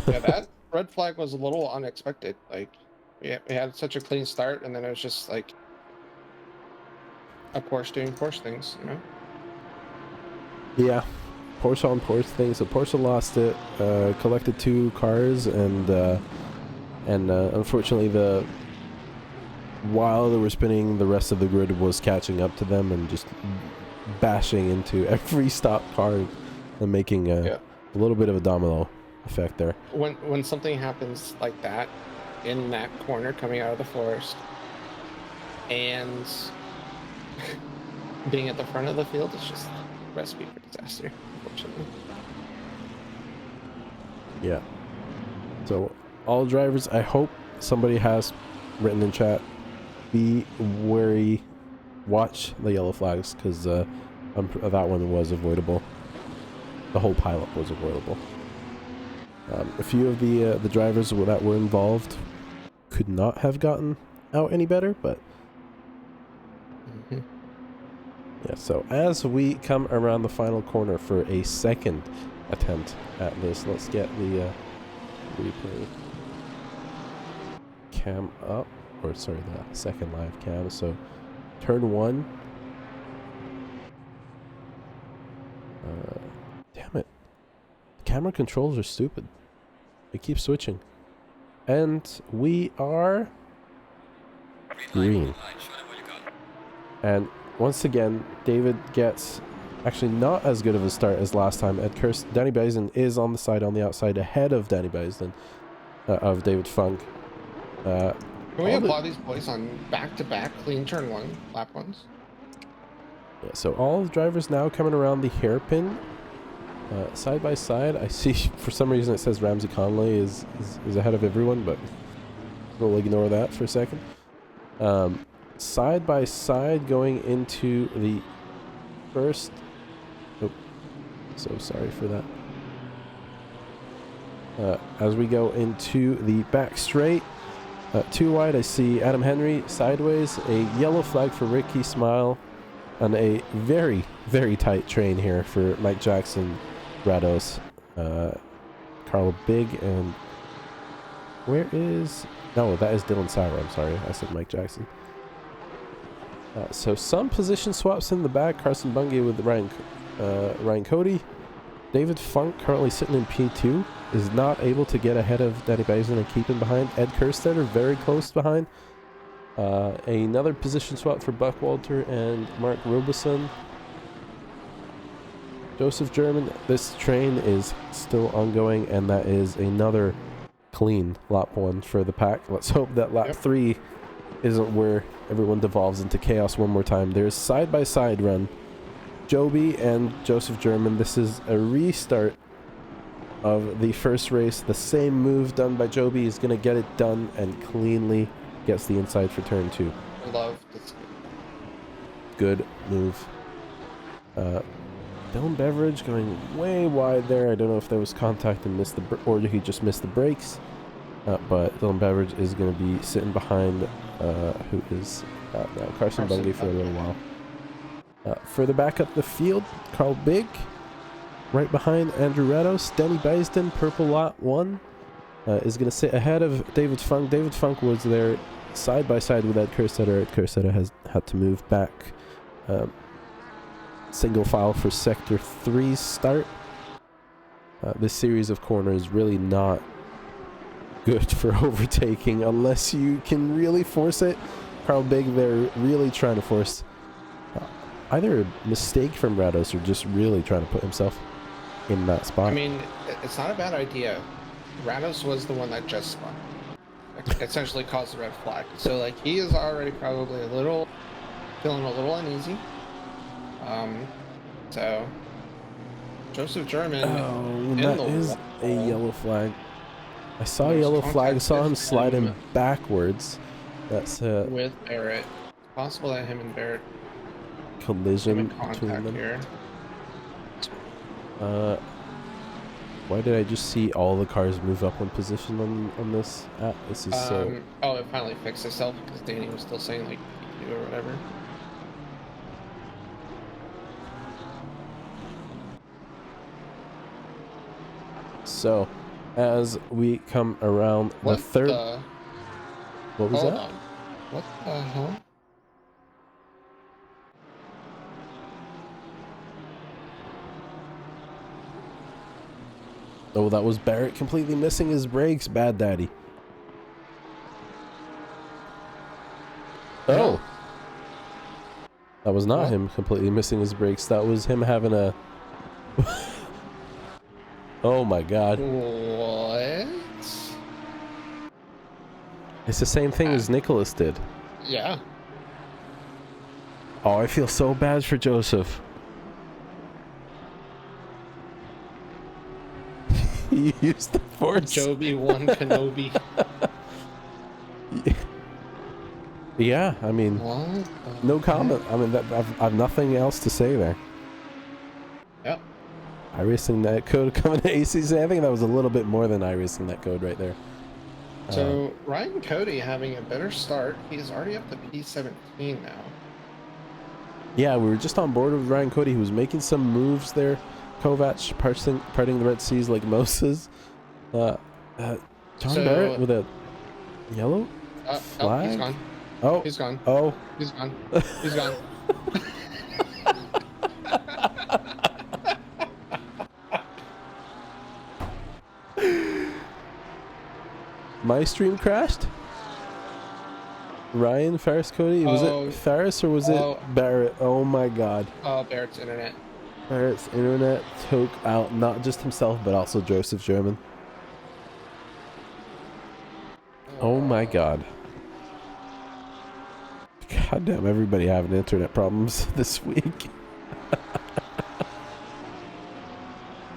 Yeah, that red flag was a little unexpected. Like, we had such a clean start, and then it was just like a Porsche doing Porsche things, you know? Yeah, Porsche on Porsche thing. So Porsche lost it, collected 2 cars, and unfortunately, while they were spinning, the rest of the grid was catching up to them and just bashing into every stopped car and making a little bit of a domino effect there. When something happens like that in that corner coming out of the forest and being at the front of the field, it's just a recipe for disaster, unfortunately. Yeah. So all drivers, I hope somebody has written in chat, be wary, watch the yellow flags, because that one was avoidable. The whole pileup was avoidable. A few of the drivers that were involved could not have gotten out any better, but yeah. So as we come around the final corner for a second attempt at this, let's get the replay cam up, or sorry, the second live cam. So turn 1. Damn it. Camera controls are stupid. They keep switching. And we are green. And once again, David gets actually not as good of a start as last time. At Curse, Danny Bison is on the outside ahead of Danny Bison, of David Funk. Can we applaud these boys on back-to-back clean turn 1 lap ones? Yeah, so all the drivers now coming around the hairpin. Side by side, I see for some reason it says Ramsey Conley is ahead of everyone, but we'll ignore that for a second. Side by side going into the first... Oh, so sorry for that. As we go into the back straight, too wide, I see Adam Henry sideways, a yellow flag for Ricky Smile, and a very, very tight train here for Mike Jackson, Rados, Carl Big, and where is... No, that is Dylan Sauer, I'm sorry, I said Mike Jackson. So some position swaps in the back, Carson Bungay with Ryan Cody. David Funk, currently sitting in P2, is not able to get ahead of Danny Bison and keep him behind. Ed Kerstetter very close behind. Another position swap for Buck Walter and Mark Robeson. Joseph German, this train is still ongoing, and that is another clean lap 1 for the pack. Let's hope that lap 3 isn't where everyone devolves into chaos one more time. There's side-by-side run. Joby and Joseph German, this is a restart of the first race. The same move done by Joby is going to get it done and cleanly gets the inside for turn 2. I love this. Good move. Dylan Beveridge going way wide there. I don't know if there was contact and missed the or he just missed the brakes. But Dylan Beveridge is going to be sitting behind who is now Carson Bungay for a little while. Further back up the field, Carl Big, right behind Andrew Rados. Danny Beisden, purple lot 1, is going to sit ahead of David Funk. David Funk was there side by side with Ed Kerstetter. Ed Kerstetter has had to move back. Single file for Sector 3's start. This series of corners really not good for overtaking unless you can really force it. Carl Big, they're really trying to force either a mistake from Rados or just really trying to put himself in that spot. I mean, it's not a bad idea. Rados was the one that just spun. Essentially caused the red flag. So, like, he is already probably feeling a little uneasy. So, Joseph German that is a yellow flag. I saw a yellow flag, saw him slide him backwards. That's with Barrett. It's possible that him and Barrett collision between them. Here. Why did I just see all the cars move up one position on this app? This is so... Oh, it finally fixed itself because Danny was still saying like P2 or whatever. So, as we come around the third... What was that? On. What the hell? Oh, that was Barrett completely missing his brakes. Bad daddy. Oh. That was not him completely missing his brakes. That was him having a... Oh my god. What? It's the same thing as Nicholas did. Yeah. Oh, I feel so bad for Joseph. He used the force. Joby won Kenobi. Yeah, I mean, no comment. I mean, I've nothing else to say there. Yep. iRacing Net Code coming to ACC. I think that was a little bit more than iRacing Net Code right there. So Ryan Cody having a better start. He's already up to P17 now. Yeah, we were just on board with Ryan Cody. He was making some moves there. Kovac parting the Red Seas like Moses. John Barrett with a yellow flag. Oh, he's gone. Oh, he's gone. Oh, he's gone. He's gone. My stream crashed. Ryan Ferris Cody, was it Ferris or was it Barrett? Oh my god. Oh, Barrett's internet. Barrett's internet took out not just himself but also Joseph German. Oh my god. God damn, everybody having internet problems this week.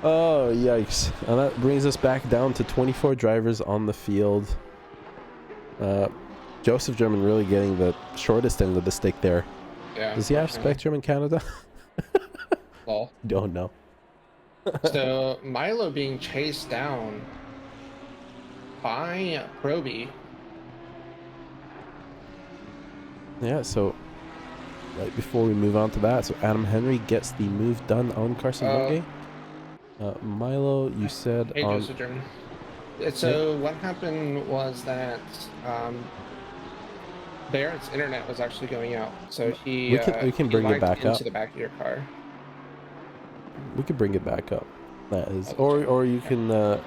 Oh, yikes. And that brings us back down to 24 drivers on the field. Joseph German really getting the shortest end of the stick there. Yeah. Does he have Spectrum in Canada? Well, Don't know. so Milo being chased down by Proby. Yeah, so right before we move on to that, so Adam Henry gets the move done on Carson Bungay. Milo, you said Hey, on... Joseph German. So what happened was that Barrett's internet was actually going out, so we can bring it back into up. the back of your car. We could bring it back up. That is, or you can look.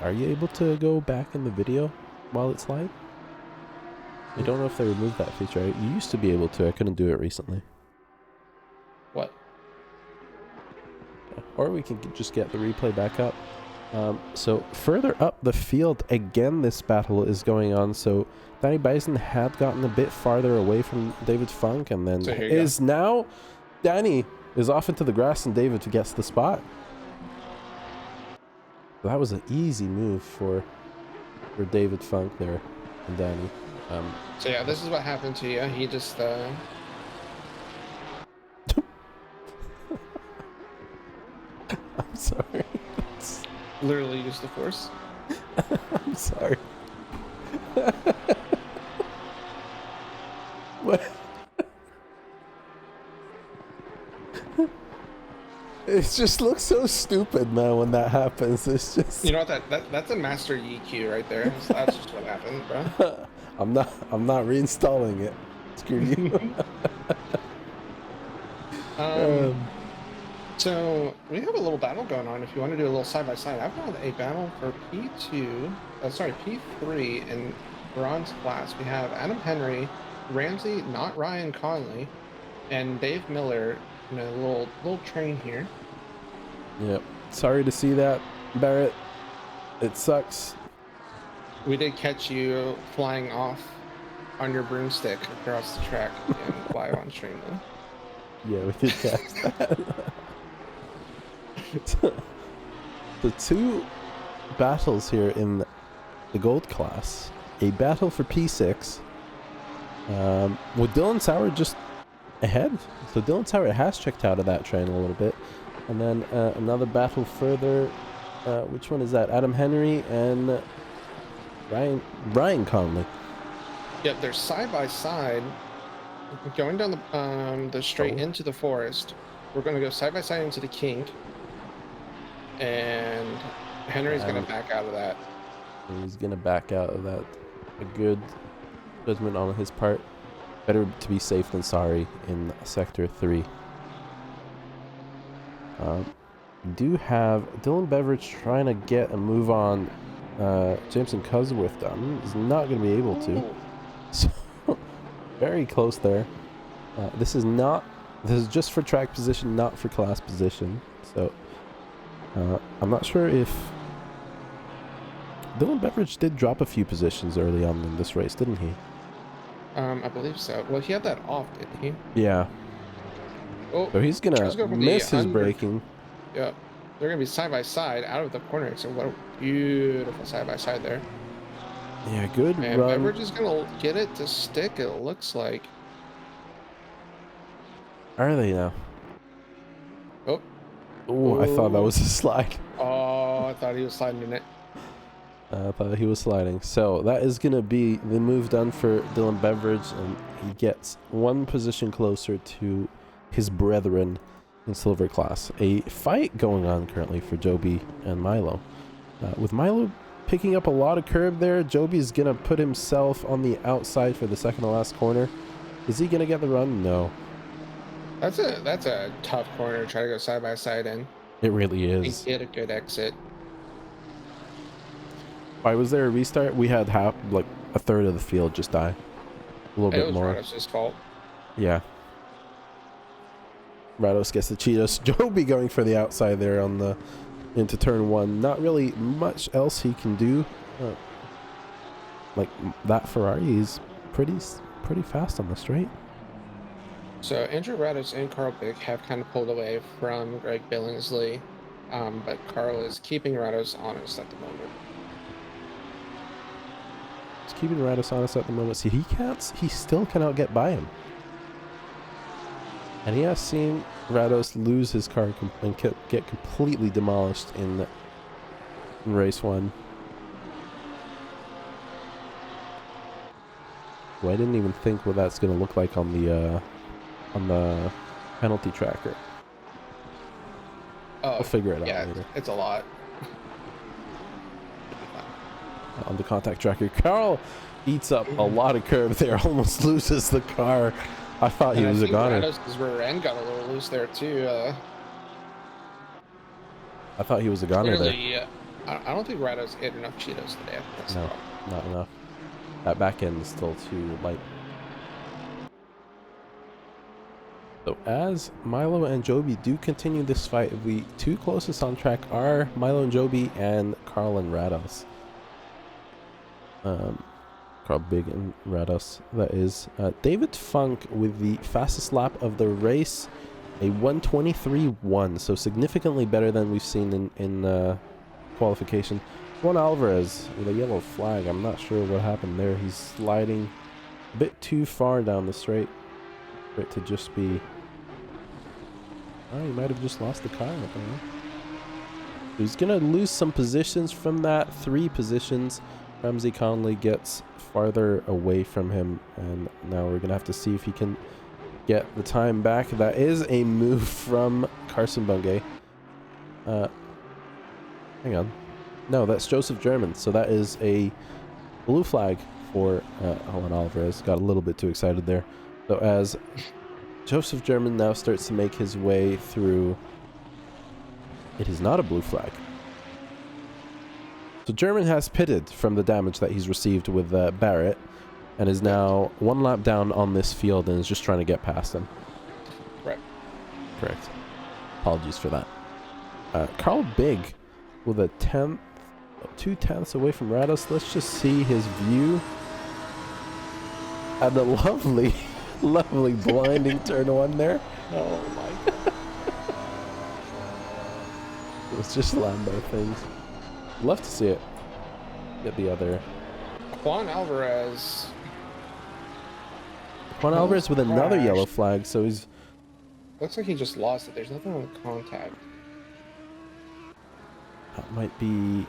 Are you able to go back in the video while it's live? I don't know if they removed that feature. You used to be able to. I couldn't do it recently. What? Yeah. Or we can just get the replay back up. So further up the field again, this battle is going on. So Danny Bison had gotten a bit farther away from David Funk, and then now Danny is off into the grass, and David gets the spot. That was an easy move for David Funk there and Danny. So yeah, this is what happened to you. He just I'm sorry. literally used the force. I'm sorry. What? It just looks so stupid now when that happens. It's just, You know what? That's a master EQ right there. So that's just what happened, bro. I'm not reinstalling it. Screw you. So we have a little battle going on. If you want to do a little side by side, I've got a battle for P3 in bronze class. We have Adam Henry, Ramsey, not Ryan Conley, and Dave Miller in a little train here. Yep. Sorry to see that, Barrett. It sucks. We did catch you flying off on your broomstick across the track and live on stream though. Yeah, we did catch that. The two battles here in the gold class, a battle for P6 with Dylan Sauer just ahead. So Dylan Sauer has checked out of that train a little bit, and then another battle further. Which one is that? Adam Henry and Ryan Conley. Yep, they're side by side going down the straight into the forest. We're going to go side by side into the kink, and Henry's going to back out of that. He's going to back out of that. A good judgment on his part. Better to be safe than sorry in Sector 3. We do have Dylan Beveridge trying to get a move on Jameson Cosworth done. He's not going to be able to. So, very close there. This is just for track position, not for class position. So, I'm not sure if Dylan Beveridge did drop a few positions early on in this race, didn't he? I believe so. Well, he had that off, didn't he? Yeah. Oh, so he's gonna miss his braking. Yep. They're gonna be side by side out of the corner. So what a beautiful side by side there. Yeah, good and run. Beveridge is gonna get it to stick. It looks like. Are they now? Oh. Oh, I thought that was a slide. Oh, I thought he was sliding in it. I thought he was sliding. So that is going to be the move done for Dylan Beveridge, and he gets one position closer to his brethren in silver class. A fight going on currently for Joby and Milo. With Milo picking up a lot of curb there, Joby's going to put himself on the outside for the second to last corner. Is he going to get the run? No. That's a tough corner to try to go side by side in. It really is. Get a good exit. Why was there a restart? We had a third of the field just die. A little bit more. It was his fault. Yeah. Rados gets the Cheetos. Joby going for the outside there into turn one. Not really much else he can do. Like that Ferrari is pretty pretty fast on the straight. So Andrew Rados and Carl Big have kind of pulled away from Greg Billingsley, but Carl is keeping Rados honest at the moment. He's keeping Rados honest at the moment. See, he still cannot get by him. And he has seen Rados lose his car and get completely demolished in race 1. Well, I didn't even think what that's going to look like on the penalty tracker. Oh, I'll figure it out yeah, later. it's a lot. On the contact tracker, Carl eats up a lot of curb there, almost loses the car. I thought he was a goner. Rados' rear end got a little loose there too. I thought he was a goner there. I don't think Rados ate enough Cheetos today. That's No, not enough. That back end is still too light. So as Milo and Joby do continue this fight, the two closest on track are Milo and Joby and Carl and Rados. Carl Big and Rados, that is. David Funk with the fastest lap of the race, a 1:23.1, so significantly better than we've seen in qualification. Juan Alvarez with a yellow flag. I'm not sure what happened there. He's sliding a bit too far down the straight for it to just be... Oh, he might have just lost the car. I don't know. He's going to lose some positions from that. 3 positions. Ramsey Conley gets farther away from him, and now we're going to have to see if he can get the time back. That is a move from Carson Bungay. Hang on. No, that's Joseph German. So that is a blue flag for Juan Alvarez. Got a little bit too excited there. So as Joseph German now starts to make his way through, it is not a blue flag. So German has pitted from the damage that he's received with Barrett, and is now 1 lap down on this field and is just trying to get past him. Right. Correct. Apologies for that. Carl Big with a 2/10 away from Rados. Let's just see his view. And a lovely, lovely blinding turn 1 there. Oh my god. It was just Lambo things. Love to see it. Get the other. Juan Alvarez. Juan Alvarez with another yellow flag, so he's... Looks like he just lost it. There's nothing on the contact. That might be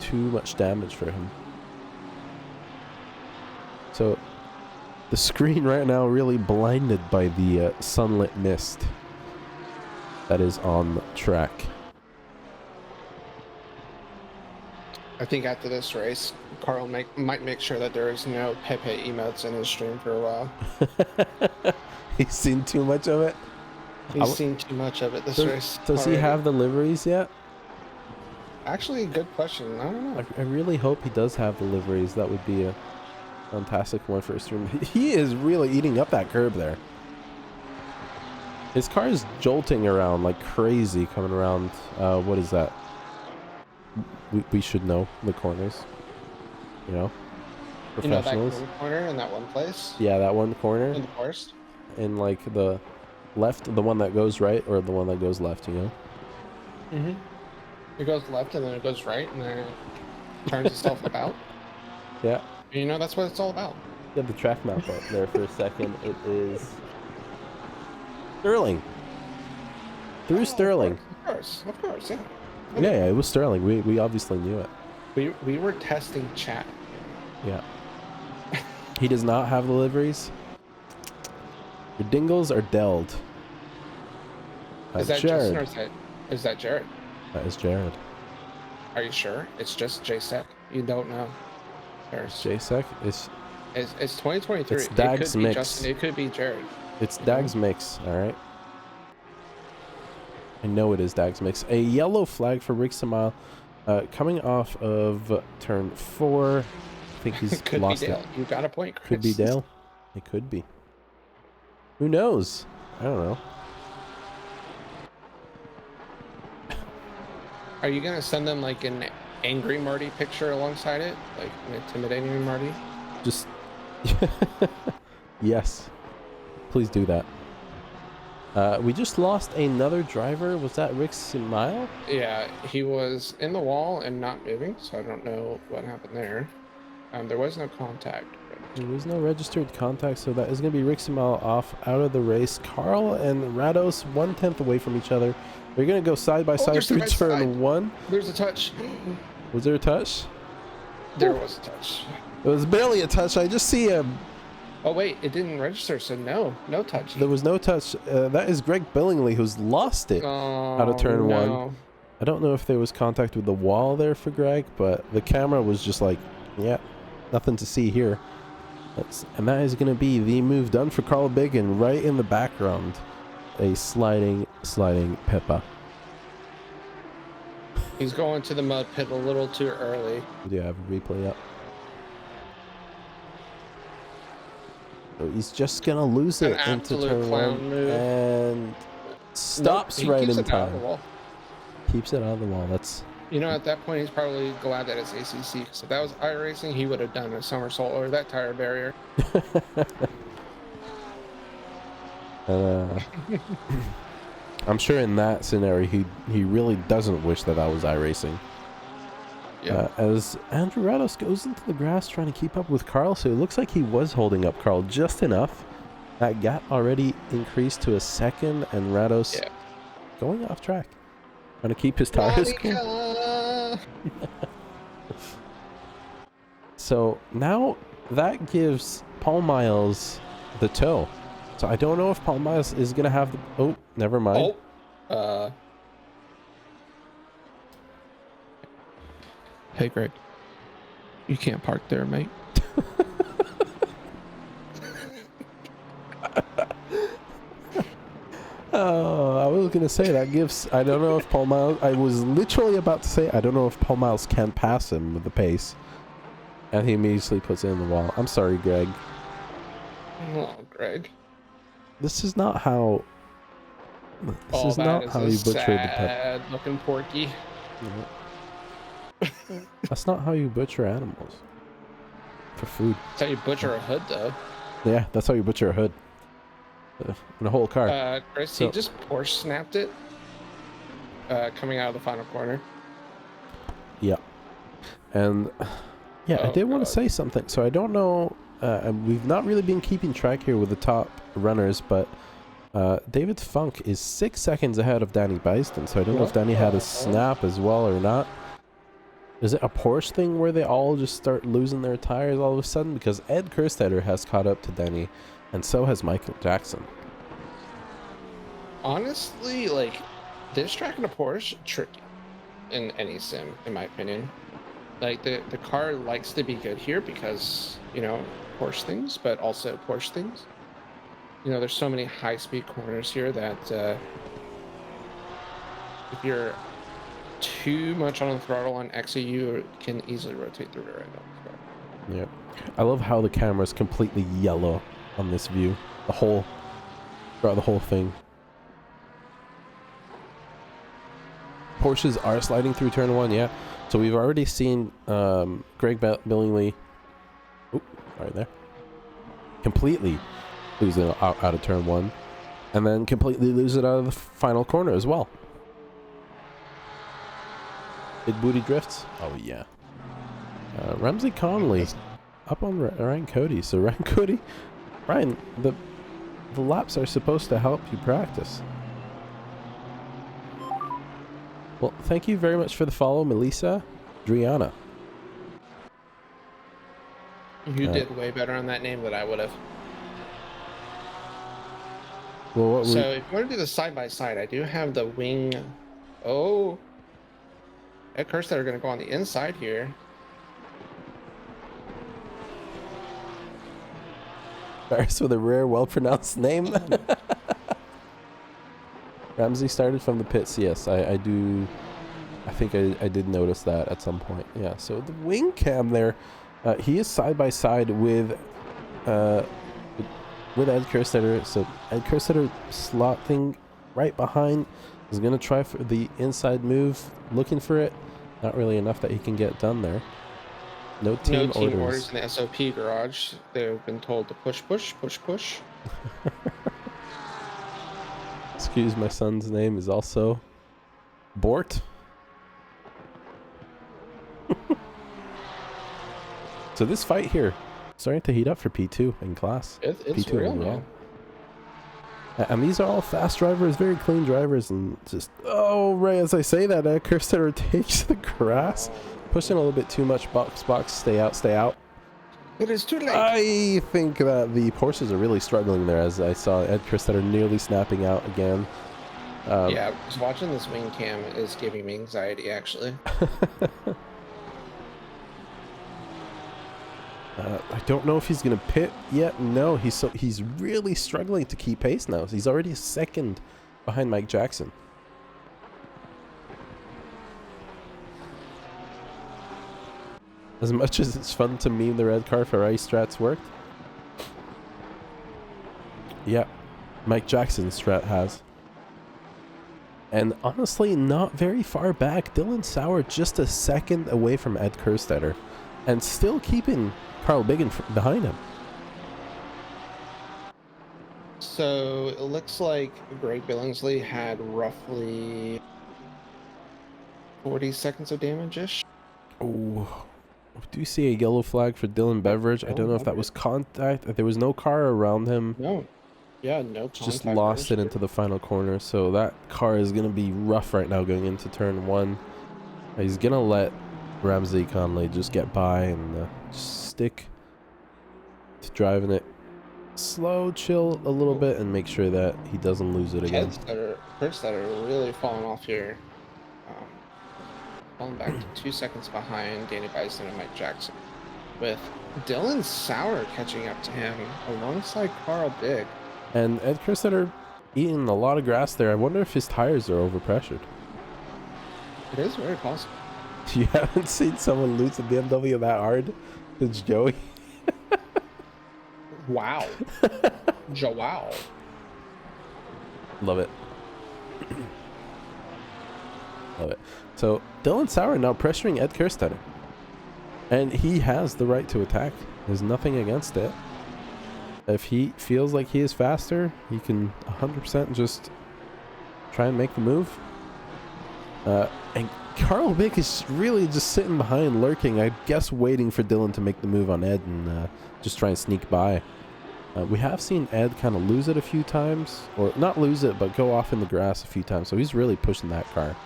too much damage for him. So the screen right now really blinded by the sunlit mist that is on track. I think after this race, Carl might make sure that there is no Pepe emotes in his stream for a while. He's seen too much of it? He's seen too much of it this race. Does he have the liveries yet? Actually, good question. I don't know. I really hope he does have the liveries. That would be a fantastic one for a stream. He is really eating up that curb there. His car is jolting around like crazy coming around. What is that? We should know the corners. You know? Professionals. You know that corner in that one place? Yeah, that one corner. In the forest? In like the left, the one that goes right, or the one that goes left, you know? Mm-hmm. It goes left and then it goes right and then it turns itself about. Yeah. You know, that's what it's all about. You have the track map up there for a second. It is Sterling. Through Sterling. Of course, yeah. Yeah, it was Sterling. We obviously knew it. We were testing chat. Yeah. He does not have the liveries. Your dingles are Delled. Is that Jared. Justin or is that Jared? That is Jared. Are you sure? It's just JSEC. You don't know. JSEC is... It's 2023. It's Dag's it could be mix. Justin. It could be Jared. It's Dag's mix, alright? I know it is Dag's mix. A yellow flag for Rick Samal coming off of turn 4. I think he's could lost be Dale. it. You got a point, Chris. Could be Dale. It could be. Who knows? I don't know. Are you gonna send them like an angry Marty picture alongside it, like an intimidating Marty? Just Yes. Please do that. We just lost another driver. Was that Rick Simile? Yeah, he was in the wall and not moving, so I don't know what happened there. There was no contact. There was no registered contact, so that is going to be Rick Simile off out of the race. Carl and Rados 1/10 away from each other. They're going to go side by side through turn 1. There's a touch. Was there a touch? There was a touch. It was barely a touch. I just see a... Oh wait, it didn't register, so no touch. There was no touch. That is Greg Billingsley who's lost it out of turn 1. I don't know if there was contact with the wall there for Greg, but the camera was just like, yeah, nothing to see here. And that is going to be the move done for Carl Biggin right in the background. A sliding Peppa. He's going to the mud pit a little too early. Do you have a replay up? So he's just going to lose it into turn 1 and stops right in time. Keeps it out of the wall. That's... You know, at that point, he's probably glad that it's ACC, because if that was iRacing, he would have done a somersault over that tire barrier. I'm sure in that scenario, he really doesn't wish that was iRacing. Yeah. As Andrew Rados goes into the grass trying to keep up with Carl, so it looks like he was holding up Carl just enough. That gap already increased to a second, and Rados going off track. Trying to keep his tires cool. So now that gives Paul Miles the tow. So I don't know if Paul Miles is going to have the... Oh, never mind. Oh. Hey, Greg. You can't park there, mate. Oh, I was gonna say that gives... I don't know if Paul Miles... I was literally about to say I don't know if Paul Miles can pass him with the pace. And he immediately puts it in the wall. I'm sorry, Greg. Oh, Greg. This is not how... This is not how you butcher the pet. Looking porky. That's not how you butcher animals. For food. That's how you butcher a hood, though. Yeah, that's how you butcher a hood. In a whole car. Chris, he just Porsche snapped it coming out of the final corner. Yeah. And yeah, I did want to say something. So I don't know, we've not really been keeping track here with the top runners, but David Funk is 6 seconds ahead of Danny Byston. So I don't know if Danny had a snap as well or not. Is it a Porsche thing where they all just start losing their tires all of a sudden? Because Ed Kerstetter has caught up to Danny, and so has Michael Jackson. Honestly, like, this track in a Porsche, tricky in any sim, in my opinion. Like, the car likes to be good here because, you know, Porsche things, but also Porsche things. You know, there's so many high-speed corners here that if you're too much on the throttle on XE, you can easily rotate the rear end on the throttle. Yep. I love how the camera is completely yellow on this view. Throughout the whole thing. Porsches are sliding through turn 1, yeah. So we've already seen Greg Billingsley right there. Completely lose it out of turn 1. And then completely lose it out of the final corner as well. Big booty drifts. Oh, yeah. Ramsey Conley up on Ryan Cody. So Ryan, the laps are supposed to help you practice. Well, thank you very much for the follow, Melissa Driana. You did way better on that name than I would have. Well, so if you want to do the side-by-side, I do have the wing. Oh. Ed Kirsten are going to go on the inside here. Embarrassed with a rare, well-pronounced name. Ramsey started from the pits. Yes, I do. I think I did notice that at some point. Yeah, so the wing cam there, he is side by side with Ed Kerstetter. So Ed Kerstetter slotting right behind is going to try for the inside move, looking for it. Not really enough that he can get done there. No team, orders in the SOP garage. They've been told to push, push, push, push. Excuse, my son's name is also Bort. So this fight here starting to heat up for P2 in class. It's P2 real, overall. man. And these are all fast drivers, very clean drivers, and just, oh, right as I say that, Kirstetter takes the grass, pushing a little bit too much. Box, stay out. It is too late. I think that the Porsches are really struggling there, as I saw Ed Kirstetter nearly snapping out again. Yeah, just watching this wing cam is giving me anxiety, actually. I don't know if he's going to pit yet. No, he's really struggling to keep pace now. He's already a second behind Mike Jackson. As much as it's fun to meme the red car, Ferrari strats worked. Yeah, Mike Jackson's strat has. And honestly, not very far back. Dylan Sauer just a second away from Ed Kirstetter. And still keeping Carl Big behind him. So it looks like Greg Billingsley had roughly 40 seconds of damage-ish. Oh, do you see a yellow flag for Dylan Beveridge? I don't know if that was contact. There was no car around him. No. Yeah, no contact. Just lost it into the final corner. So that car is going to be rough right now going into turn 1. He's going to let Ramsey Conley just get by and just stick to driving it slow, chill a little bit, and make sure that he doesn't lose it again. Heads that are really falling off here. Falling back to 2 seconds behind Danny Bison and Mike Jackson, with Dylan Sauer catching up to him alongside Carl Big. And Ed Kirstetter eating a lot of grass there. I wonder if his tires are overpressured. It is very possible. You haven't seen someone lose a BMW that hard? It's Joey. Wow. Wow. Love it. Love it. So Dylan Sauer now pressuring Ed Kirstetter. And he has the right to attack. There's nothing against it. If he feels like he is faster, he can 100% just try and make the move. And Carl Big is really just sitting behind, lurking, I guess waiting for Dylan to make the move on Ed and just try and sneak by. We have seen Ed kind of lose it a few times, or not lose it, but go off in the grass a few times. So he's really pushing that car.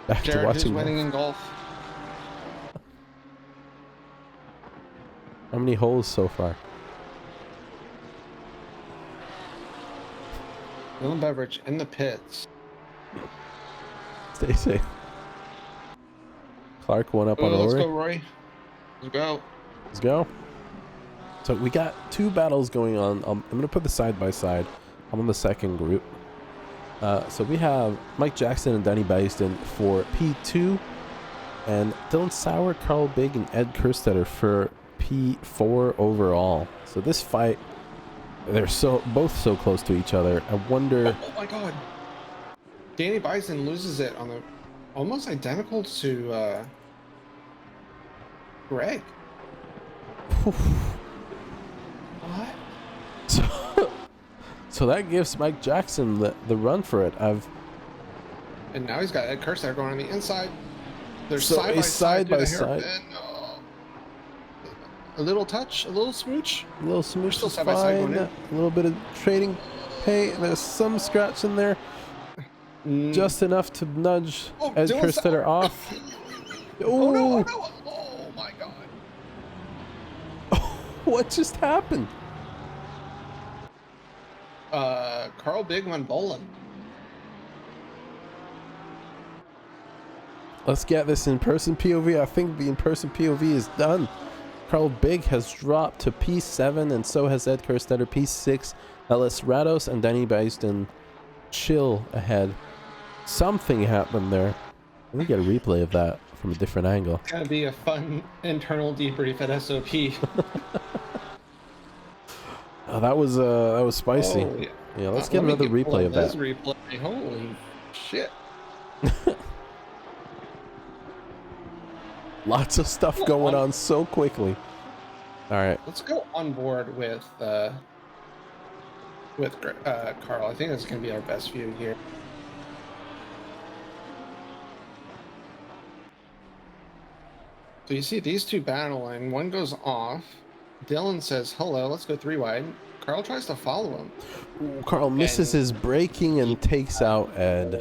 Back Jared, to watching who's winning in golf? How many holes so far? Dylan Beveridge in the pits. Stay safe. Clark one up on Let's Rory. go, Roy. Let's go. Let's go. So we got 2 battles going on. I'm going to put the side by side. I'm on the second group. So we have Mike Jackson and Danny Bison for P2, and Dylan Sauer, Carl Big, and Ed Kirstetter for P4 overall. So this fight, they're both so close to each other. I wonder. Oh my God! Danny Bison loses it on the almost identical to Greg. What? So that gives Mike Jackson the run for it. And now he's got Ed Kirstetter going on the inside. They're So side by side. And, a little touch, a little smooch. A little smooch Still is side by side fine. going in. A little bit of trading pay. There's some scratch in there. Just enough to nudge Ed Dylan Kirstetter Sauer. off. Oh no! Ooh. Oh no! Oh my God! What just happened? Carl Big went bowling. Let's get this in-person POV. I think the in-person POV is done. Carl Big has dropped to P7, and so has Ed Kirstetter, P6. Ellis Rados and Danny Bison chill ahead. Something happened there. Let me get a replay of that from a different angle. It's gonna be a fun internal debrief at SOP. Oh, that was spicy. Oh, yeah. Yeah, let's get another replay of that. Replay. Holy shit! Lots of stuff going on so quickly. All right. Let's go on board with Carl. I think that's going to be our best view here. So you see these two battling. One goes off. Dylan says, hello, let's go 3 wide. Carl tries to follow him. Ooh, Carl misses his braking and takes out Ed.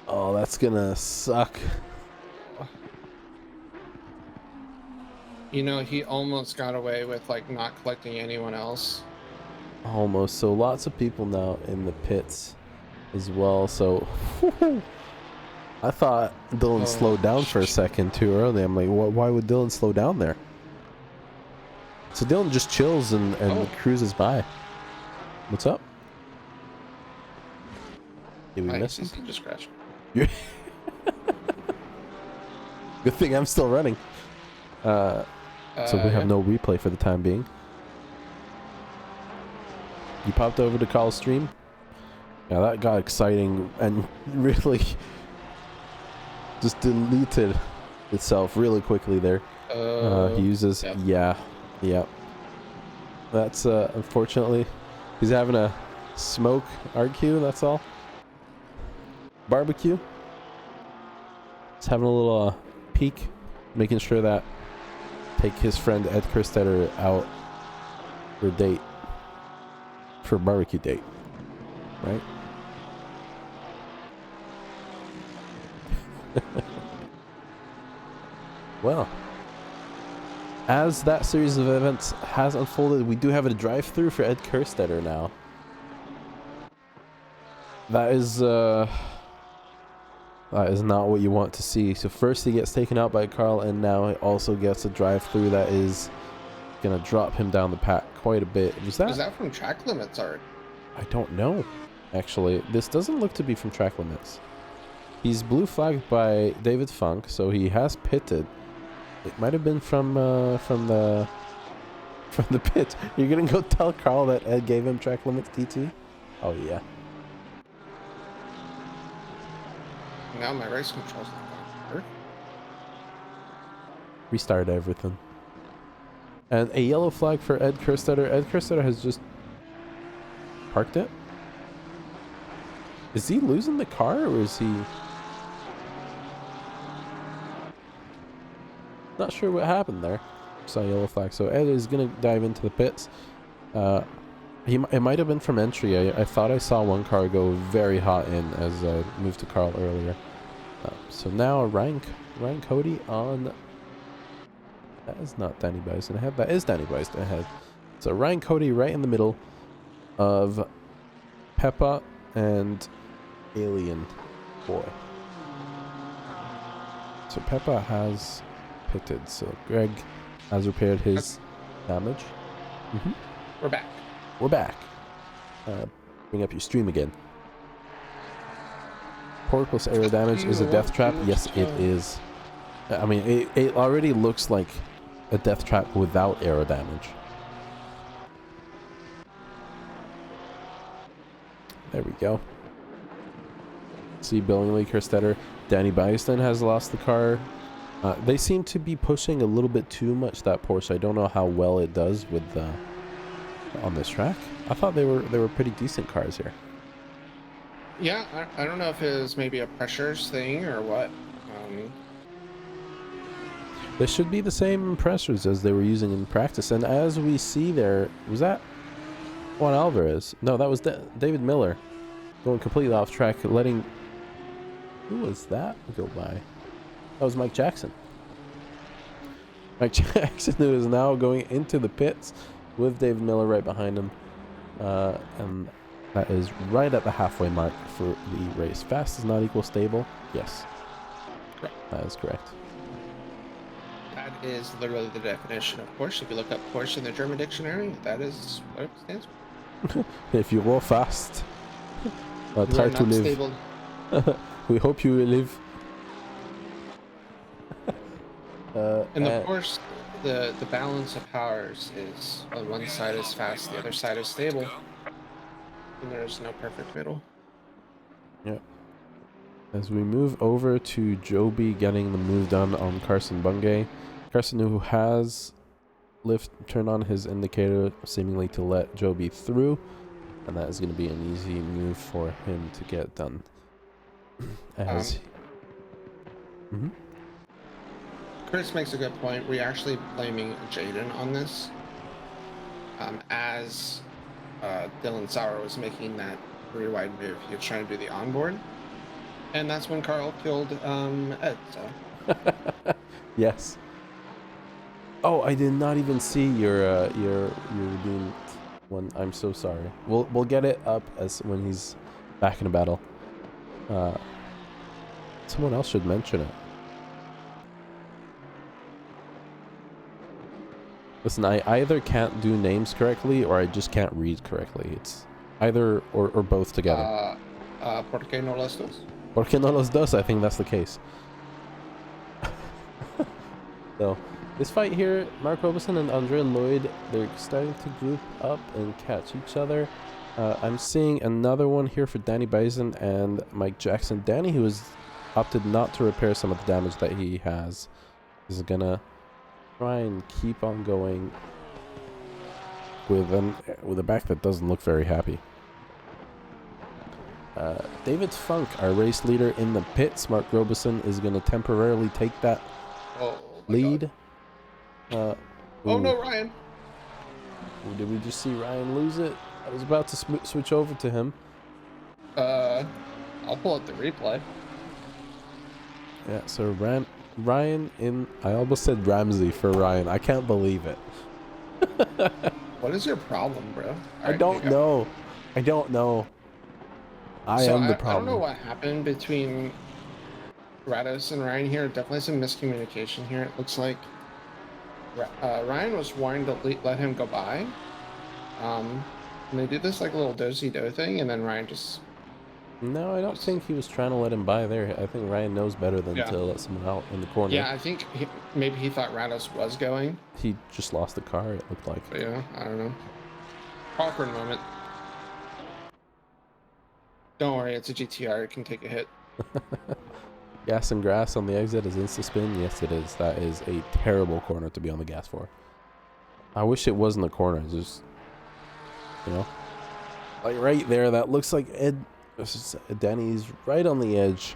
Oh, that's gonna suck. You know, he almost got away with like not collecting anyone else. Almost. So lots of people now in the pits as well. So I thought Dylan slowed down for a second too early. I'm like, why would Dylan slow down there? So Dylan just chills and cruises by. What's up? Did we miss him? He just crashed. Good thing I'm still running. So we have no replay for the time being. You popped over to Carl's stream? Yeah, that got exciting and really just deleted itself really quickly there. He uses, yeah. That's unfortunately, he's having a smoke RQ, that's all. Barbecue. He's having a little peek, making sure that take his friend Ed Kerstetter out for a date, for a barbecue date, right? Well, as that series of events has unfolded, we do have a drive-through for Ed Kerstetter now. That is not what you want to see. So first he gets taken out by Carl, and now he also gets a drive-through that is gonna drop him down the pack quite a bit. Is that from track limits art? I don't know. Actually, this doesn't look to be from track limits. He's blue flagged by David Funk, so he has pitted. It might have been from the pit. You're gonna go tell Carl that Ed gave him track limits TT? Oh yeah. Now my race control's not gonna work. Restart everything. And a yellow flag for Ed Kerstetter. Ed Kerstetter has just parked it. Is he losing the car, or is he... Not sure what happened there. Saw a yellow flag. So Ed is going to dive into the pits. It might have been from entry. I thought I saw one car go very hot in as I moved to Carl earlier. So now Ryan Cody on... That is not Danny Bison ahead. That is Danny Bison ahead. So Ryan Cody right in the middle of Peppa and Alien Boy. So Peppa has pitted. So Greg has repaired his damage. We're back. We're back. Bring up your stream again. Porpoise aero damage is a death trap. Yes, it is. I mean, it already looks like a death trap without aero damage. There we go. See Billingsley, Kerstetter. Danny Byston has lost the car. They seem to be pushing a little bit too much, that Porsche. I don't know how well it does with on this track. I thought they were pretty decent cars here. Yeah, I don't know if it was maybe a pressures thing or what. They should be the same pressures as they were using in practice. And as we see there, was that Juan Alvarez? No, that was David Miller going completely off track, letting... Who was that go by? That was Mike Jackson. Mike Jackson, who is now going into the pits with David Miller right behind him. And that is right at the halfway mark for the race. Fast does not equal stable. Yes. Correct. That is correct. That is literally the definition of Porsche. If you look up Porsche in the German dictionary, that is what it stands for. If you go fast, try to live. Stable. We hope you will live. And of course, the balance of powers is on one side is fast, the other side is stable. And there's no perfect middle. Yeah. As we move over to Joby getting the move done on Carson Bungay. Carson, who has turned on his indicator seemingly to let Joby through, and that is going to be an easy move for him to get done. As Chris makes a good point. We're actually blaming Jaden on this, as Dylan Sauer was making that rear wide move. He was trying to do the onboard, and that's when Carl killed Ed. So yes. Oh, I did not even see your redeemed one. I'm so sorry. We'll get it up as when he's back in a battle. Someone else should mention it. Listen, I either can't do names correctly or I just can't read correctly. It's either or both together. ¿Por qué no los dos? ¿Por qué no los dos? I think that's the case. So, this fight here, Mark Robeson and Andre Lloyd, they're starting to group up and catch each other. I'm seeing another one here for Danny Bison and Mike Jackson. Danny, who has opted not to repair some of the damage that he has, is gonna try and keep on going with a back that doesn't look very happy. David Funk, our race leader in the pits. Mark Robeson is going to temporarily take that lead. Oh no, Ryan! Did we just see Ryan lose it? I was about to switch over to him. I'll pull up the replay. Yeah, so Ryan in... I almost said Ramsey for Ryan. I can't believe it. What is your problem, bro? I don't know. I don't know. I am the problem. I don't know what happened between Rados and Ryan here. Definitely some miscommunication here. It looks like Ryan was wanting to let him go by. And they did this like little do-si-do thing, and then Ryan just... No, I don't think he was trying to let him by there. I think Ryan knows better than to let someone out in the corner. Yeah, I think maybe he thought Rados was going. He just lost the car, it looked like. But yeah, I don't know. Awkward moment. Don't worry, it's a GTR. It can take a hit. Gas and grass on the exit is insta-spin. Yes, it is. That is a terrible corner to be on the gas for. I wish it wasn't a corner. Just, you know, like right there. That looks like Danny's right on the edge.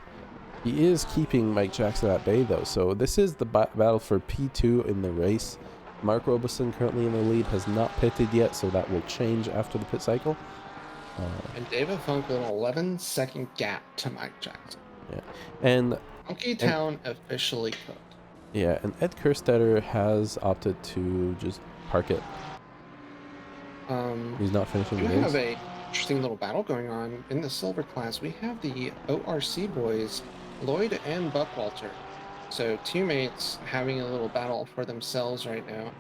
He is keeping Mike Jackson at bay, though. So this is the battle for P2 in the race. Mark Robeson, currently in the lead, has not pitted yet, so that will change after the pit cycle. And David Funk with an 11-second gap to Mike Jackson. Yeah, and Funky Town officially cooked. Yeah, and Ed Kerstetter has opted to just park it. He's not finishing the race. We have a interesting little battle going on in the silver class. We have the ORC boys, Lloyd and Buckwalter. So teammates having a little battle for themselves right now.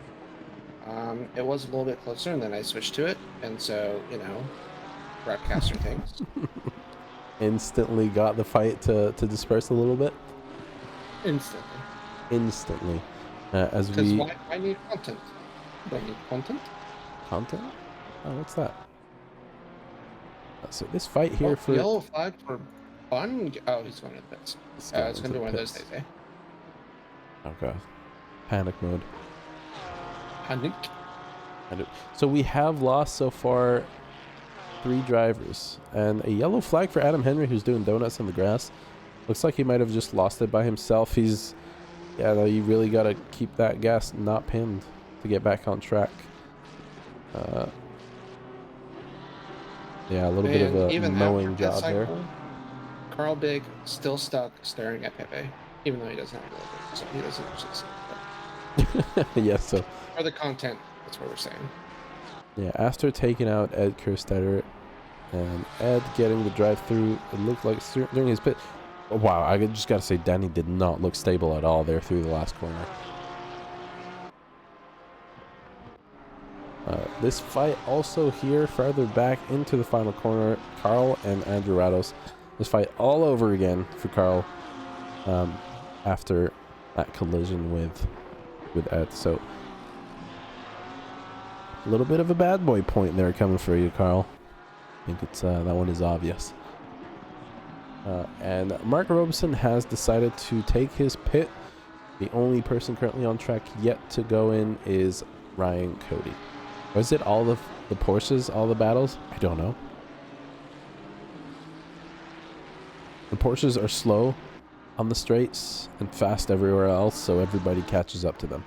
It was a little bit closer, and then I switched to it, and so, you know, broadcaster things. Instantly got the fight to disperse a little bit. Instantly. As we... Why need content? Do I need content? Content? Oh, what's that? So this fight here for... Yellow flag for Bun? Oh, he's going to the pits. It's going to be one of those days, eh? Okay. Panic mode. Panic? So we have lost so far 3 drivers, and a yellow flag for Adam Henry, who's doing donuts in the grass. Looks like he might have just lost it by himself. He's, yeah, you really got to keep that gas not pinned to get back on track. Yeah, a little bit of a mowing job there. Carl Big still stuck staring at Pepe, even though he doesn't have a little bit, so he doesn't actually see it. Yes, so for the content, that's what we're saying. Yeah, after taking out Ed Kerstetter and Ed getting the drive through, it looked like during his pit. Oh, wow, I just got to say, Danny did not look stable at all there through the last corner. This fight also here, farther back into the final corner, Carl and Andrew Rados. This fight all over again for Carl after that collision with Ed. So a little bit of a bad boy point there coming for you, Carl. I think it's that one is obvious. And Mark Robeson has decided to take his pit. The only person currently on track yet to go in is Ryan Cody. Or is it all the Porsches, all the battles? I don't know. The Porsches are slow on the straights and fast everywhere else, so everybody catches up to them.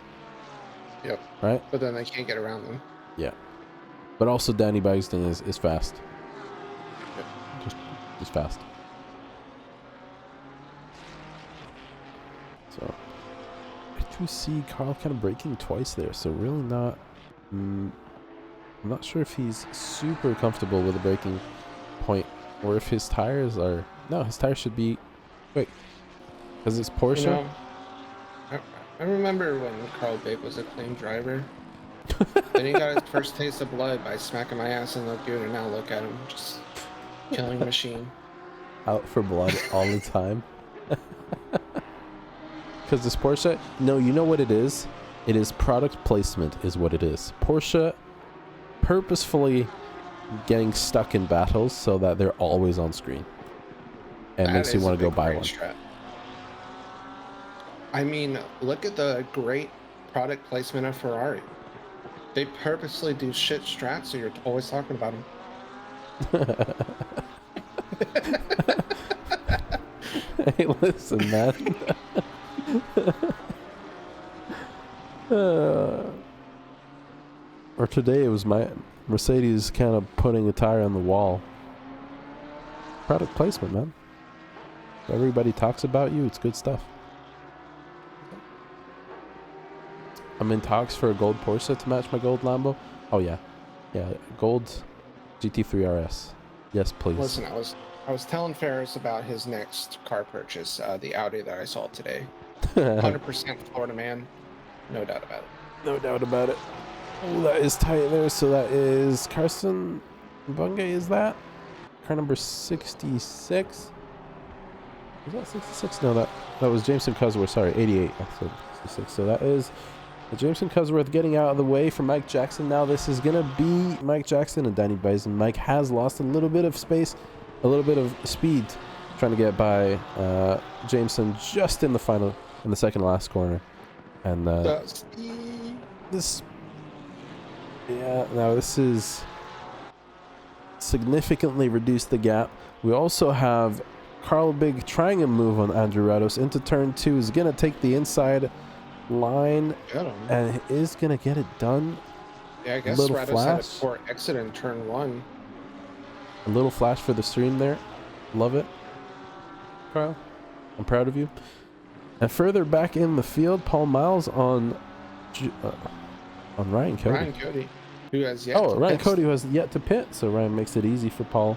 Yep. Right? But then they can't get around them. Yeah. But also Danny Bagston is fast. Yep. Just fast. So I do see Carl kind of braking twice there, so really not... I'm not sure if he's super comfortable with the braking point, or if his tires are... No, his tires should be... Wait. Because it's Porsche? You know, I remember when Carl Big was a clean driver. Then he got his first taste of blood by smacking my ass in the lagoon, and now look at him, just killing machine. Out for blood all the time. Because this Porsche... No, you know what it is? It is product placement is what it is. Porsche purposefully getting stuck in battles so that they're always on screen. And makes you want to go buy one. Strat. I mean, look at the great product placement of Ferrari. They purposely do shit strats, so you're always talking about them. Hey, listen, man. Or today it was my Mercedes kind of putting a tire on the wall. Product placement, man. Everybody talks about you. It's good stuff. I'm in talks for a gold Porsche to match my gold Lambo. Oh yeah, yeah, gold GT3 RS. Yes, please. Listen, I was telling Ferris about his next car purchase, the Audi that I saw today. 100% Florida man, no doubt about it. No doubt about it. Oh, that is tight there. So that is Carson Bunge. Is that car number 66? Was that 66? No, that was Jameson Cusworth. Sorry, 88. I said 66. So that is Jameson Cusworth getting out of the way for Mike Jackson. Now this is gonna be Mike Jackson and Danny Bison. Mike has lost a little bit of space, a little bit of speed, trying to get by Jameson just in the second last corner. And this is significantly reduced the gap. We also have Carl Big trying a move on Andrew Rados into turn 2. Is going to take the inside line and is going to get it done. Yeah, I guess Rados had a poor exit in turn 1. A little flash for the stream there. Love it, Carl. I'm proud of you. And further back in the field, Paul Miles on Ryan Cody. Ryan Cody, who has yet to Ryan pit. Cody who has yet to pit, so Ryan makes it easy for Paul,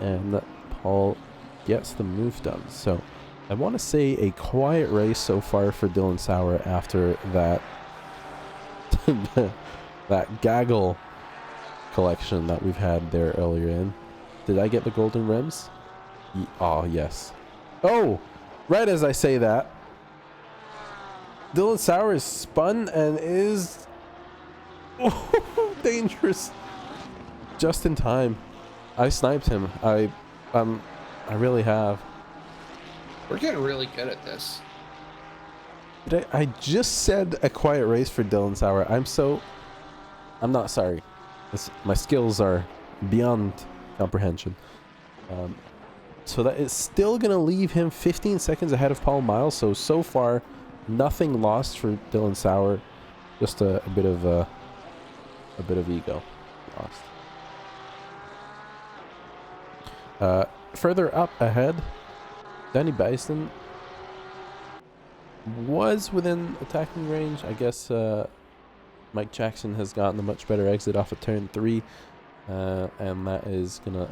and Paul gets the move done. So I want to say a quiet race so far for Dylan Sauer after that that gaggle collection that we've had there earlier in. Did I get the golden rims? Oh, yes. Oh! Right as I say that, Dylan Sauer is spun and is dangerous. Just in time. I sniped him. I really have. We're getting really good at this. I just said a quiet race for Dylan Sauer. I'm not sorry. My skills are beyond comprehension. So that is still going to leave him 15 seconds ahead of Paul Miles. So far, nothing lost for Dylan Sauer. Just a bit of ego lost. Further up ahead, Danny Bison was within attacking range. I guess Mike Jackson has gotten a much better exit off of turn 3, and that is going to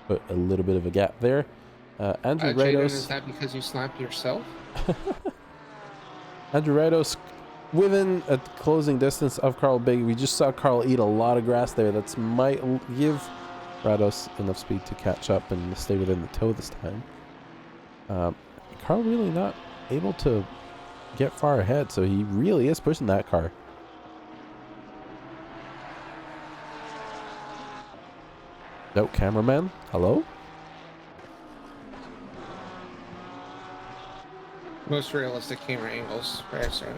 put a little bit of a gap there. Andrew Rados. Is that because you sniped yourself? Andrew Rados within a closing distance of Carl Big. We just saw Carl eat a lot of grass there. That might give Rados enough speed to catch up and stay within the toe this time. Carl really not able to get far ahead, so he really is pushing that car. No, cameraman, hello? Most realistic camera angles. Right, sorry.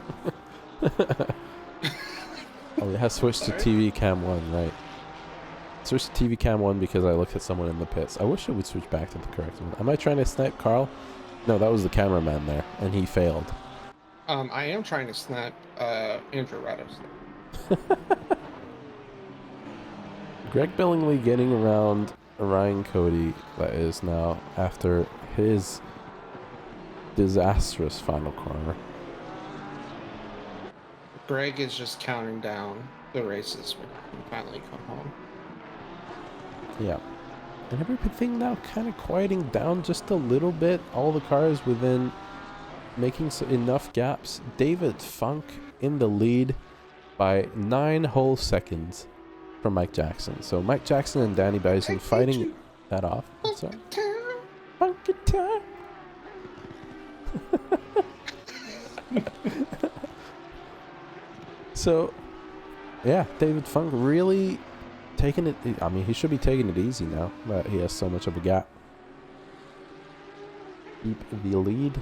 Oh, it has switched to TV cam 1, right. Switched to TV cam 1 because I looked at someone in the pits. I wish it would switch back to the correct one. Am I trying to snipe Carl? No, that was the cameraman there, and he failed. I am trying to snap Andrew Rados. Greg Billingsley getting around Ryan Cody, that is now, after his disastrous final corner. Greg is just counting down the races when he finally come home. Yeah. And everything now kind of quieting down just a little bit. All the cars within making enough gaps. David Funk in the lead by 9 whole seconds from Mike Jackson. So Mike Jackson and Danny Bison fighting that off. Sorry. Funky time. So, yeah, David Funk really taking it. I mean, he should be taking it easy now, but he has so much of a gap. Keep the lead.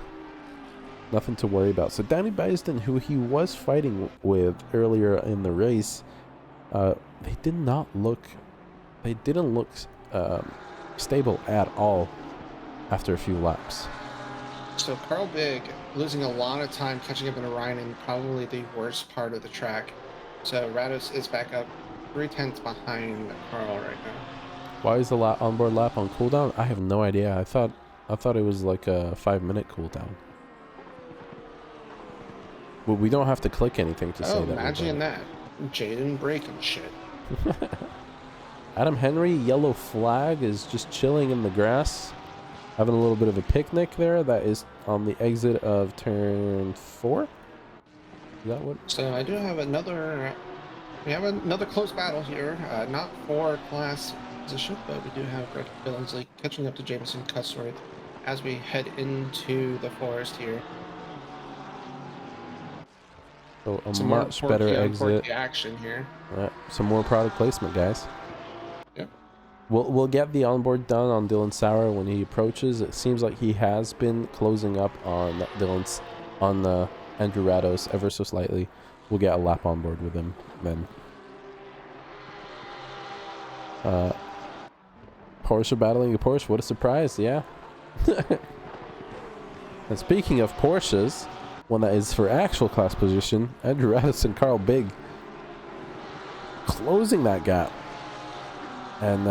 Nothing to worry about. So Danny Bison, who he was fighting with earlier in the race, they didn't look stable at all after a few laps. So Carl Big losing a lot of time catching up in Ryan in probably the worst part of the track. So Rados is back up 3/10 behind Carl right now. Why is the onboard lap on cooldown? I have no idea. I thought it was like a 5-minute cooldown. Well, we don't have to click anything to say that. Imagine that. Jaden breaking shit. Adam Henry, yellow flag, is just chilling in the grass, having a little bit of a picnic there. That is on the exit of turn 4. Is that what? So I do have another. We have another close battle here. Not for class position, but we do have Greg Billingsley catching up to Jameson Cusworth as we head into the forest here. So a much better exit. Action here. Right. Some more product placement, guys. Yep. We'll get the onboard done on Dylan Sauer when he approaches. It seems like he has been closing up on Andrew Rados ever so slightly. We'll get a lap on board with him then. Porsche battling the Porsche. What a surprise, yeah. And speaking of Porsches, one that is for actual class position, Andrew Rados and Carl Big closing that gap. And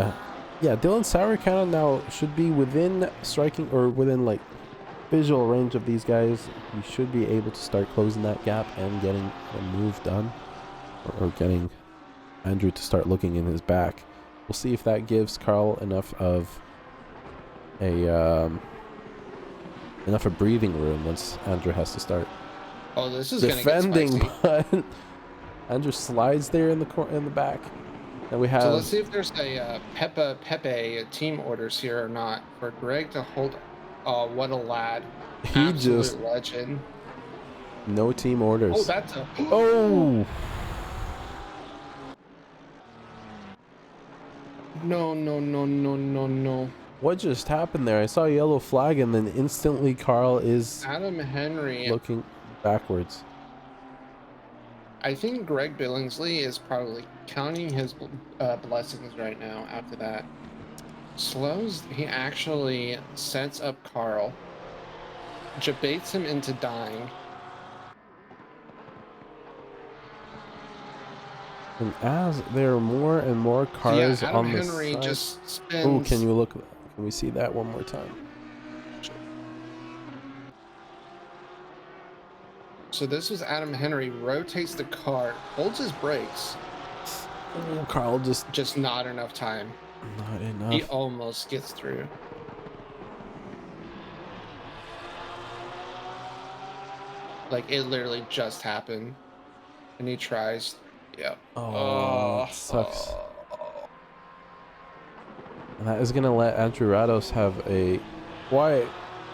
yeah, Dylan Sauer kind of now should be within striking or within like visual range of these guys. He should be able to start closing that gap and getting a move done, or getting Andrew to start looking in his back. We'll see if that gives Carl enough of a breathing room once Andrew has to start defending. But Andrew slides there in the back, and we have. So let's see if there's a Pepe team orders here or not for Greg to hold. Oh, what a lad! He Absolute just legend. No team orders. Oh, that's a. Oh. No. What just happened there? I saw a yellow flag, and then instantly Carl is Adam Henry looking backwards. I think Greg Billingsley is probably counting his blessings right now after that. He actually sets up Carl, debates him into dying. And as there are more and more cars on the Henry side. Just spins. Oh, can we see that one more time? So this was Adam Henry, rotates the car, holds his brakes. Oh, Carl just not enough time. Not enough. He almost gets through. Like, it literally just happened. And he tries. Yep. Oh, that sucks. And that is going to let Andrew Rados have a quiet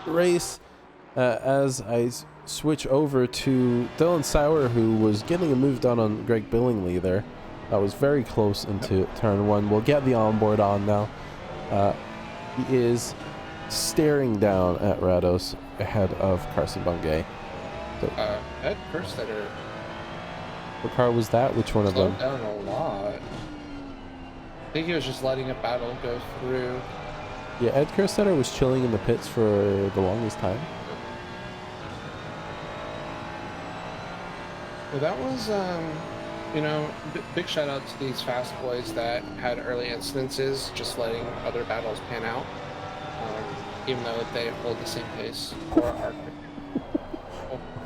race as I switch over to Dylan Sauer, who was getting a move done on Greg Billingsley there. That was very close into turn 1. We'll get the onboard on now. He is staring down at Rados ahead of Carson Bungay. So, Ed Kerstetter. what car was that? Which one of them? Slowed down a lot. I think he was just letting a battle go through. Yeah, Ed Kerstetter was chilling in the pits for the longest time. Well, that was, you know, big shout out to these fast boys that had early incidences, just letting other battles pan out, even though they hold the same pace or are.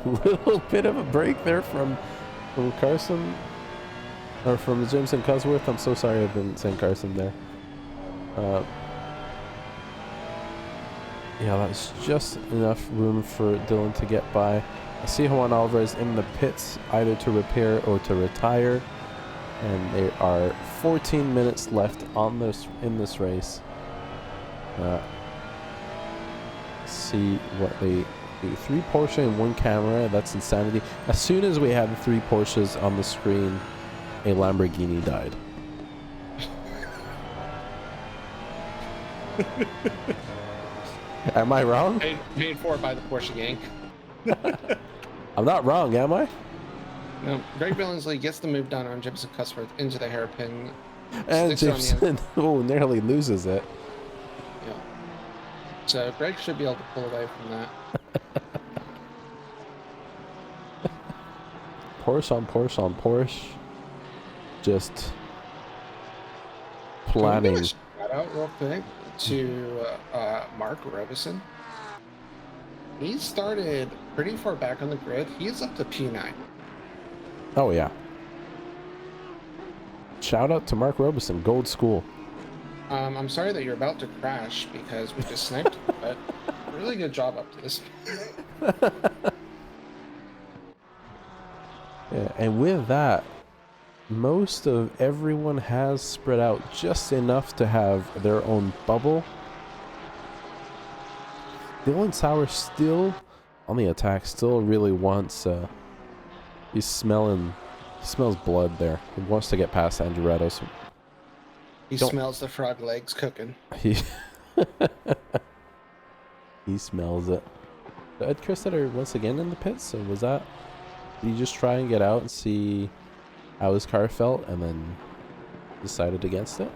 Little bit of a break there from Carson, or from Jameson Cosworth. I'm so sorry I've been saying Carson there. Yeah, that's just enough room for Dylan to get by. I see Juan Alvarez in the pits, either to repair or to retire. And there are 14 minutes left in this race. See what they do. 3 Porsche and 1 camera. That's insanity. As soon as we had 3 Porsches on the screen, a Lamborghini died. Am I wrong? Paid for by the Porsche gang. I'm not wrong, am I? No, Greg Billingsley gets the move done on Jameson Cusworth into the hairpin. And Jameson nearly loses it. Yeah. So Greg should be able to pull away from that. Porsche on Porsche on Porsche. Just planning. Shout out real quick to Mark Robison. He started pretty far back on the grid. He's up to P9. Oh yeah. Shout out to Mark Robison, Gold School. I'm sorry that you're about to crash because we just sniped you, but really good job up to this. Yeah, and with that, most of everyone has spread out just enough to have their own bubble. Dylan Sauer still on the attack, still really wants, he smells blood there. He wants to get past Andrew Rados. He smells the frog legs cooking. He smells it. Ed Kerstetter once again in the pits, so was that, did he just try and get out and see how his car felt and then decided against it?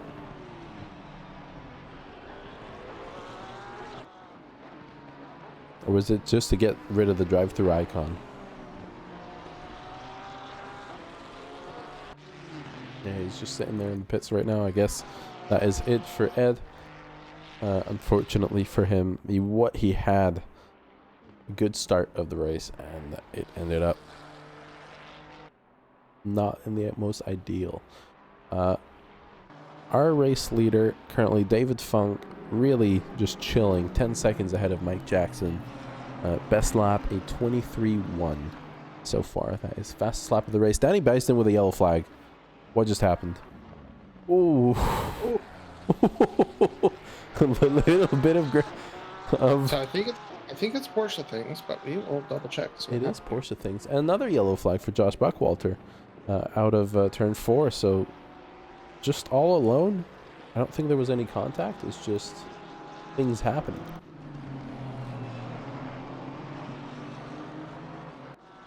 Or was it just to get rid of the drive-through icon? Yeah, he's just sitting there in the pits right now. I guess that is it for Ed. Unfortunately for him, he had a good start of the race, and it ended up not in the most ideal. Our race leader currently, David Funk, really just chilling, 10 seconds ahead of Mike Jackson. Best lap, a 23-1 so far. That is fastest lap of the race. Danny Byston with a yellow flag. What just happened? Ooh. A little bit of So I think it's Porsche things, but we will double check. It is Porsche things. And another yellow flag for Josh Buckwalter out of turn 4. So just all alone. I don't think there was any contact. It's just things happening.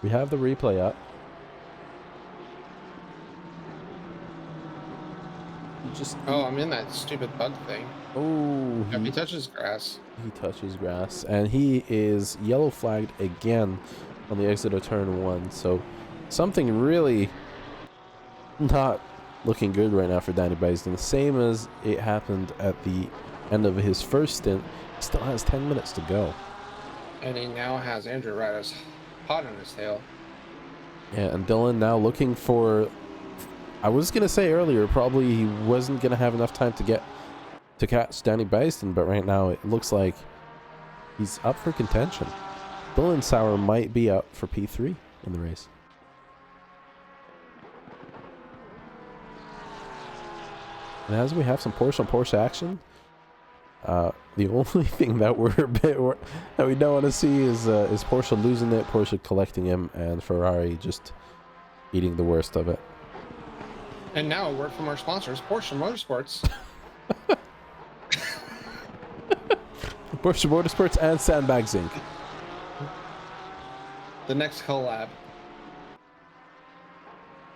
We have the replay up. I'm in that stupid bug thing. Oh, he touches grass. He touches grass, and he is yellow flagged again on the exit of turn 1. So something really not looking good right now for Danny Byston. Same as it happened at the end of his first stint. He still has 10 minutes to go. And he now has Andrew Rados hot on his tail. Yeah, and Dylan now looking for, I was going to say earlier, probably he wasn't going to have enough time to catch Danny Byston, but right now it looks like he's up for contention. Dylan Sauer might be up for P3 in the race. And as we have some Porsche on Porsche action, the only thing that that we don't want to see is Porsche losing it, Porsche collecting him, and Ferrari just eating the worst of it. And now a word from our sponsors, Porsche Motorsports. Porsche Motorsports and Sandbags Inc. The next collab.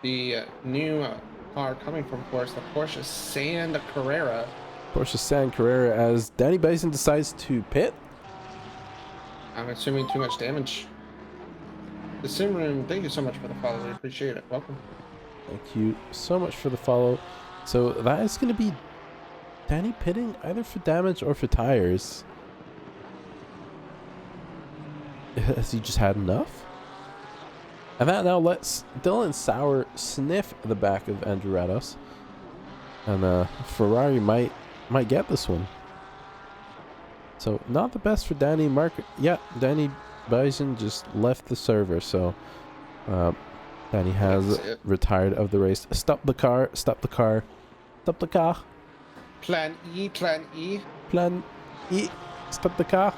The new car coming from Porsche, the Porsche Sand Carrera. Porsche Sand Carrera as Danny Bison decides to pit. I'm assuming too much damage. The Sim Room, thank you so much for the follow. We appreciate it. Welcome. Thank you so much for the follow. So that is going to be Danny pitting either for damage or for tires. Has he just had enough? And that now lets Dylan Sauer sniff the back of Andrew Rados. And Ferrari might get this one. So not the best for Danny. Yeah, Danny Bison just left the server. So Danny has retired of the race. Stop the car. Stop the car. Stop the car. Plan E. Plan E. Plan E. Stop the car.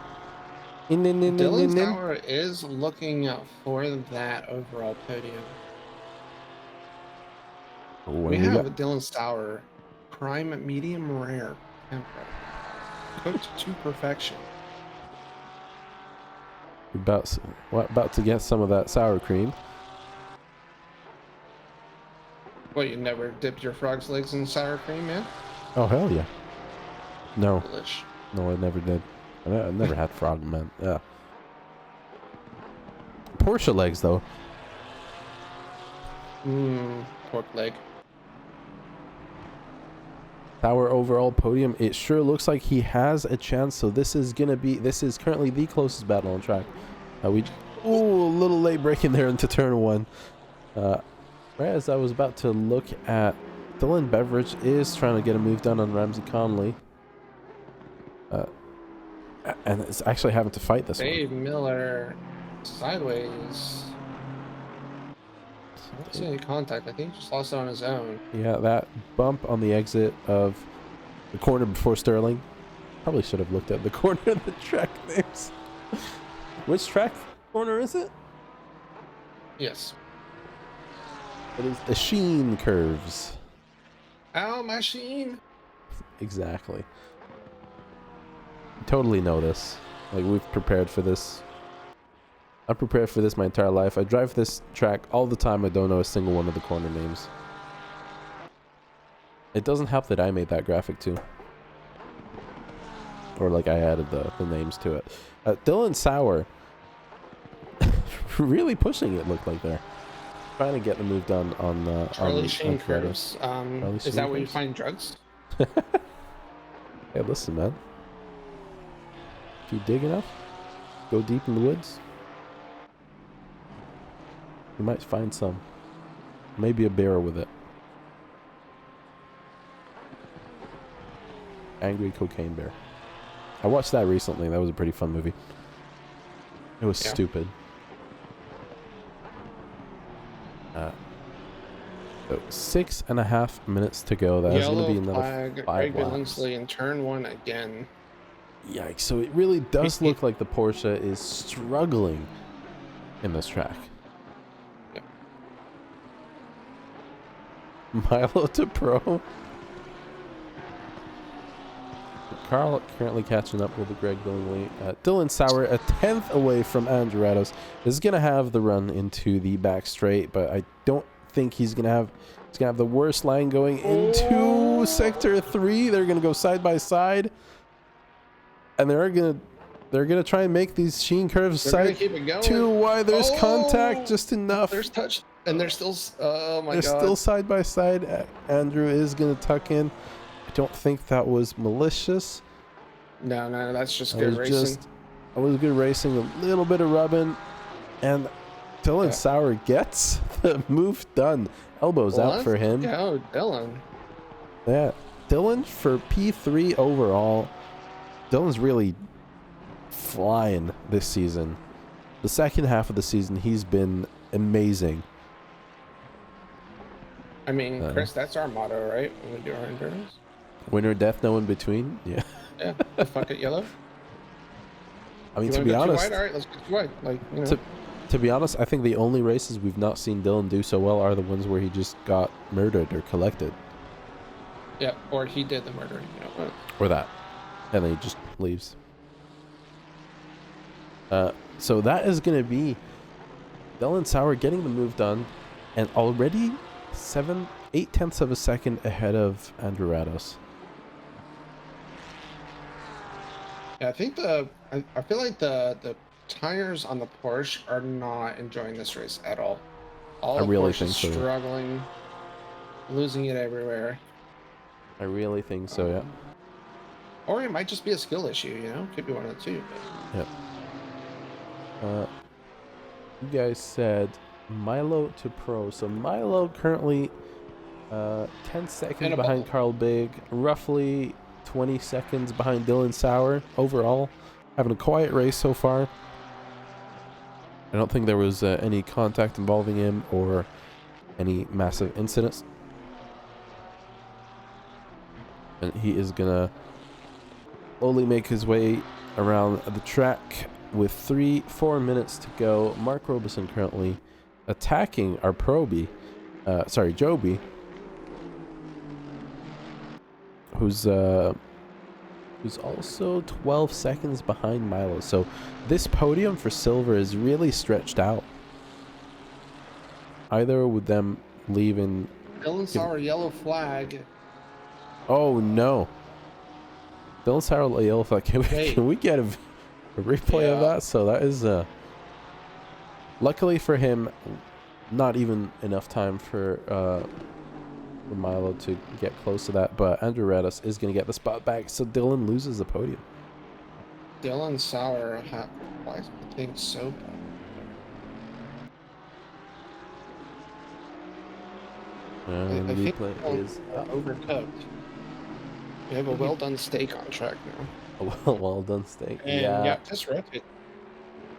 Dylan Sauer is looking for that overall podium. We have Dylan Sauer, prime medium rare temper, cooked to perfection. About to get some of that sour cream. What, you never dipped your frog's legs in sour cream, man? Oh hell yeah. No. Delish. No, I never did. I never had frog, man. Yeah. Porsche legs, though. Pork leg. Our overall podium, it sure looks like he has a chance. So this is currently the closest battle on track. A little late breaking there into turn one. Right as I was about to look at, Dylan Beveridge is trying to get a move done on Ramsey Conley. And it's actually having to fight this Dave Miller sideways. I don't see any contact. I think he just lost it on his own. Yeah, that bump on the exit of the corner before Sterling. Probably should have looked at the corner of the track names. Which track corner is it? Yes. It is the Sheen curves. Ow, my Sheen. Exactly. Totally know this. Like, we've prepared for this. I've prepared for this my entire life. I drive this track all the time. I don't know a single one of the corner names. It doesn't help that I made that graphic too. Or like I added the names to it. Dylan Sauer. Really pushing it, looked like there. Trying to get the move done on Charlie Sheen curves. Is that where you find drugs? Hey, listen, man. If you dig enough, go deep in the woods, you might find some. Maybe a bear with it. Angry Cocaine Bear. I watched that recently. That was a pretty fun movie. It was stupid. So 6.5 minutes to go. That's going to be another 5 laps. Lindsley in turn one again. Yikes. So it really does look like the Porsche is struggling in this track. Yep. Milo to pro. Carl currently catching up with Greg Billingsley. Dylan Sauer, a 10th away from Andrew Rados, is going to have the run into the back straight, but I don't think he's going to have... He's going to have the worst line going into Sector 3. They're going to go side by side. And they're gonna try and make these Sheen curves side too wide. There's contact just enough. There's touch, and they're still. Oh my god! They're still side by side. Andrew is gonna tuck in. I don't think that was malicious. No, that's just good racing. It was good racing. A little bit of rubbing, and Dylan Sauer gets the move done. Elbows out for him. Yeah, Dylan. Yeah, Dylan for P3 overall. Dylan's really flying this season. The second half of the season, he's been amazing. I mean, Chris, that's our motto, right? When we do our endurance. Winner, death, no in between. Yeah. Yeah. Fuck it, yellow. I mean, to be honest, all right, let's go too wide. Like, you know. To be honest, I think the only races we've not seen Dylan do so well are the ones where he just got murdered or collected. Yeah, or he did the murdering. You know. Or that. And then he just leaves. So that is going to be Dylan Sauer getting the move done, and already 8/10 of a second ahead of Andrew Rados. Yeah, I think I feel like the tires on the Porsche are not enjoying this race at all. I The really Porsche think is so. struggling, losing it everywhere. I really think so, yeah. Or it might just be a skill issue, Could be one of the two. But... Yeah. You guys said Milo to Pro. So Milo currently 10 seconds behind Carl Big, roughly 20 seconds behind Dylan Sauer overall. Having a quiet race so far. I don't think there was any contact involving him or any massive incidents. And he is gonna slowly make his way around the track with 4 minutes to go. Mark Robeson currently attacking our Joby, who's also 12 seconds behind Milo. So this podium for silver is really stretched out. Either with them leaving... Dylan Sauer, yellow flag. Oh no. Dylan Sauer, yellow flag. Can we get a replay of that? So that is luckily for him, not even enough time for Milo to get close to that, but Andrew Rados is going to get the spot back, so Dylan loses the podium. Dylan Sauer, why is the thing so bad? And I think is overcooked. We have a well done steak on track now. A well done steak. And yeah, just wrecked it.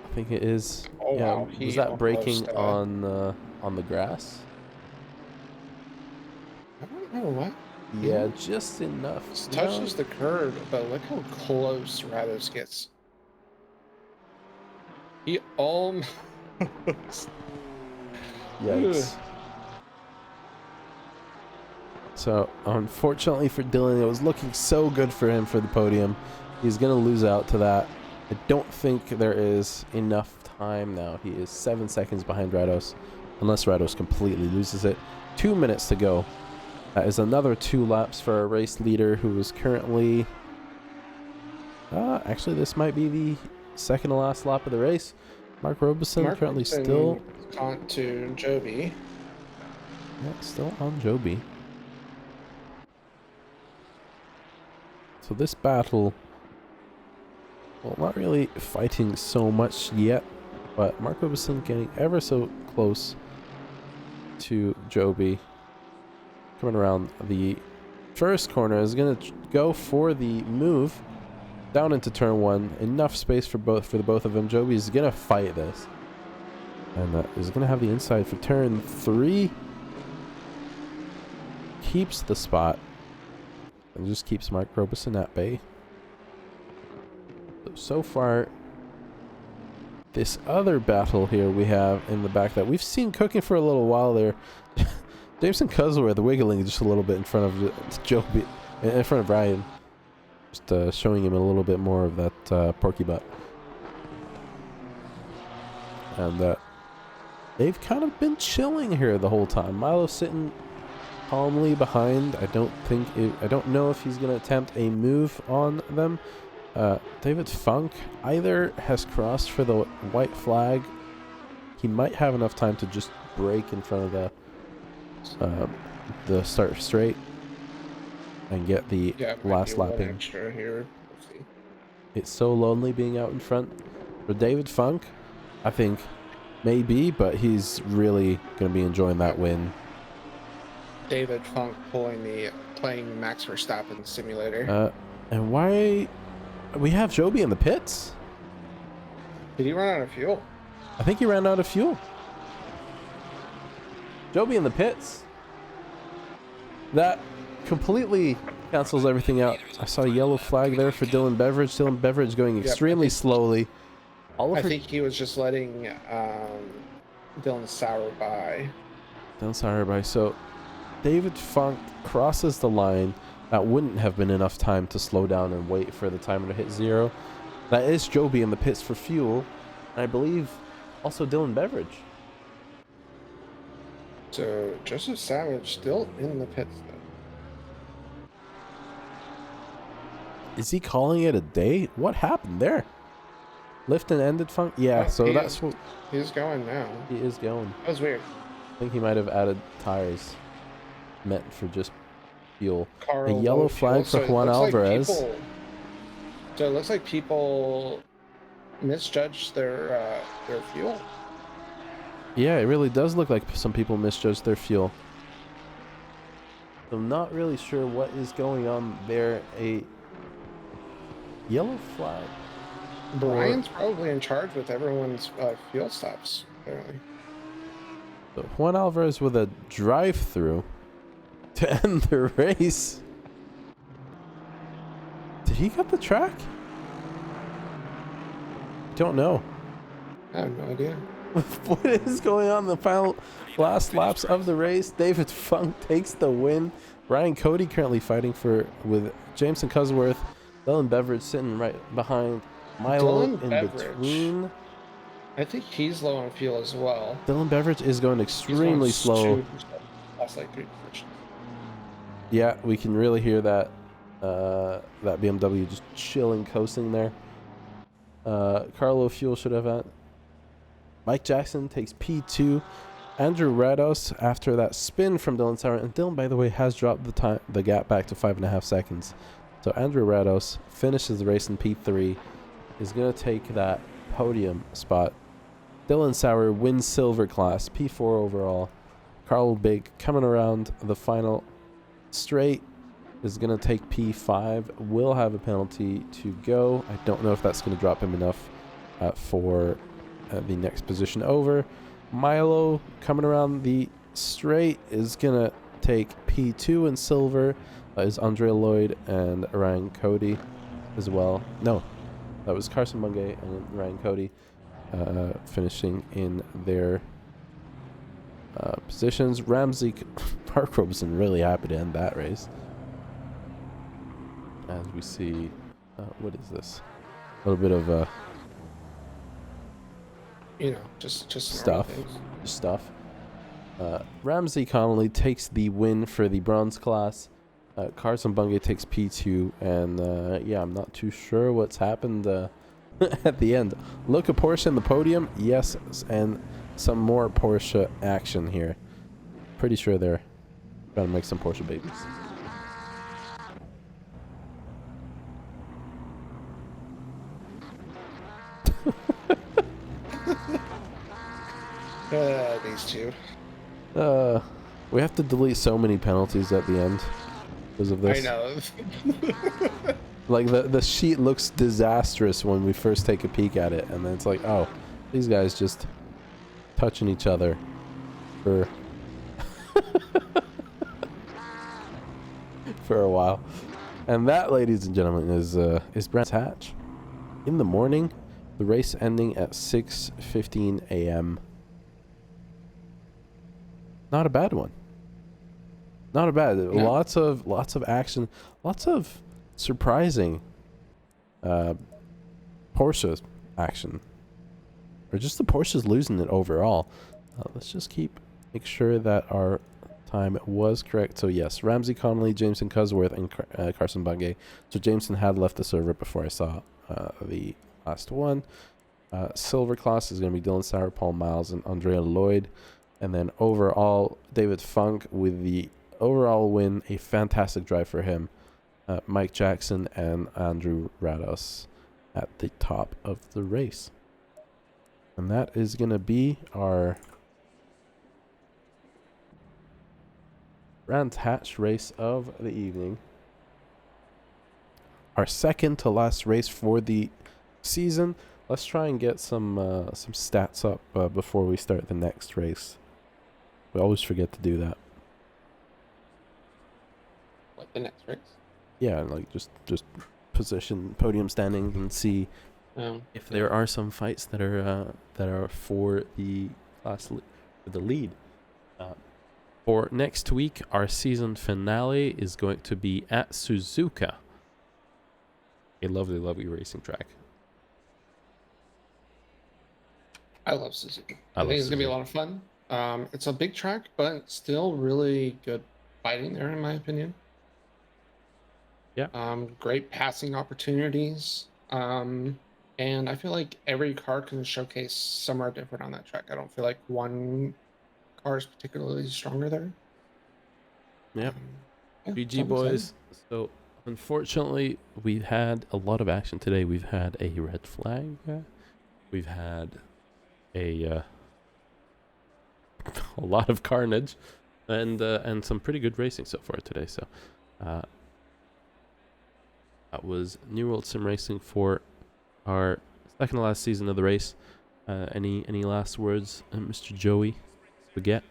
I think it is. Oh yeah, wow! Was that braking on the grass? I don't know what. Yeah, just enough. It touches the curb, but look how close Rados gets. He almost. Yikes. So, unfortunately for Dylan, it was looking so good for him for the podium. He's going to lose out to that. I don't think there is enough time now. He is 7 seconds behind Rados, unless Rados completely loses it. 2 minutes to go. That is another 2 laps for our race leader, who is currently... actually, this might be the second to last lap of the race. Mark Robeson currently still... on to Joby. Yeah, still on Joby. So this battle, well, not really fighting so much yet, but Mark Robeson getting ever so close to Joby. Coming around the first corner, is going to go for the move down into turn 1. Enough space for the both of them. Joby is going to fight this, and is going to have the inside for turn 3. Keeps the spot. And just keeps Mark Robeson at bay. So far, this other battle here we have in the back that we've seen cooking for a little while there. Jameson Cusworth wiggling just a little bit in front of Joby, in front of Ryan. Just showing him a little bit more of that porky butt. And they've kind of been chilling here the whole time. Milo's sitting calmly behind. I don't know if he's going to attempt a move on them. David Funk either has crossed for the white flag. He might have enough time to just brake in front of the start straight and get the last lap in. Extra here. Let's see. It's so lonely being out in front. For David Funk, I think maybe, but he's really going to be enjoying that win. David Funk playing Max Verstappen simulator. And why we have Joby in the pits? Did he run out of fuel? I think he ran out of fuel. Joby in the pits. That completely cancels everything out. I saw a yellow flag there for Dylan Beveridge. Dylan Beveridge going extremely slowly. I think he was just letting Dylan Sauer by. So David Funk crosses the line. That wouldn't have been enough time to slow down and wait for the timer to hit 0. That is Joby in the pits for fuel. And I believe also Dylan Beveridge. So Joseph Savage still in the pits though. Is he calling it a day? What happened there? Lift and ended funk? Yeah, so that's what... He's going now. He is going. That was weird. I think he might have added tires meant for just fuel. Carl a yellow flag for Juan Alvarez. So it looks like people misjudged their fuel. Yeah, it really does look like some people misjudged their fuel. I'm not really sure what is going on there. A yellow flag. Brian's probably in charge with everyone's fuel stops, apparently. So Juan Alvarez with a drive-through to end the race. Did he cut the track? Don't know. I have no idea. What is going on in the final last laps of the race? David Funk takes the win. Ryan Cody currently fighting with Jameson Cusworth. Dylan Beveridge sitting right behind Milo in between. I think he's low on fuel as well. Dylan Beveridge is going extremely slow. Lost like 3 positions. Yeah, we can really hear that that BMW just chilling, coasting there. Carlo Fuel should have had. Mike Jackson takes P2. Andrew Rados after that spin from Dylan Sauer, and Dylan, by the way, has dropped the gap back to 5.5 seconds. So Andrew Rados finishes the race in P3, is going to take that podium spot. Dylan Sauer wins silver class, P4 overall. Carl Big coming around the final straight is going to take P5, will have a penalty to go. I don't know if that's going to drop him enough for the next position over. Milo coming around the straight is going to take P2 in silver. Is Andrea Lloyd and Ryan Cody as well. No, that was Carson Bungay and Ryan Cody finishing in their positions. Ramsey Mark Robeson really happy to end that race. As we see, what is this? A little bit of just stuff. Ramsey Connolly takes the win for the bronze class. Carson Bungay takes P2, and yeah, I'm not too sure what's happened at the end. Look at Porsche in the podium, yes, and some more Porsche action here. Pretty sure they're trying to make some Porsche babies. These two. We have to delete so many penalties at the end because of this. I know. Like the sheet looks disastrous when we first take a peek at it, and then it's like, oh, these guys just touching each other for for a while. And that, ladies and gentlemen, is Brands Hatch. In the morning, the race ending at 6:15 a.m. Not a bad one. Not a bad. No. Lots of action. Lots of surprising Porsche action. Or just the Porsche's losing it overall. Let's just make sure that our time was correct. So yes, Ramsey Connolly, Jameson Cusworth, and Carson Bungay. So Jameson had left the server before I saw the last one. Silver class is going to be Dylan Sauer, Paul Miles, and Andrea Lloyd. And then overall, David Funk with the overall win. A fantastic drive for him. Mike Jackson and Andrew Rados at the top of the race. And that is going to be our Brands Hatch race of the evening. Our second to last race for the season. Let's try and get some stats up before we start the next race. We always forget to do that. What, the next race? Yeah, like just position podium standings and see if there are some fights that are for the the lead. For next week, our season finale is going to be at Suzuka, a lovely, lovely racing track. I love Suzuka. I I love think it's gonna be a Suzuka. lot of fun. It's a big track, but still really good fighting there, in my opinion. Yeah. Great passing opportunities. And I feel like every car can showcase somewhere different on that track. I don't feel like one car is particularly stronger there. Yep. Yeah, GG so I'm excited. boys. So unfortunately, we've had a lot of action today. We've had a red flag. We've had a a lot of carnage, and some pretty good racing so far today. So that was New World Sim Racing for our second to last season of the race. Any last words, Mr. Joey Baguette?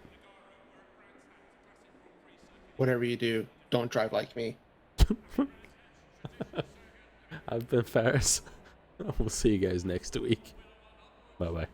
Whatever you do, don't drive like me. I've been Faris. We'll see you guys next week. Bye bye.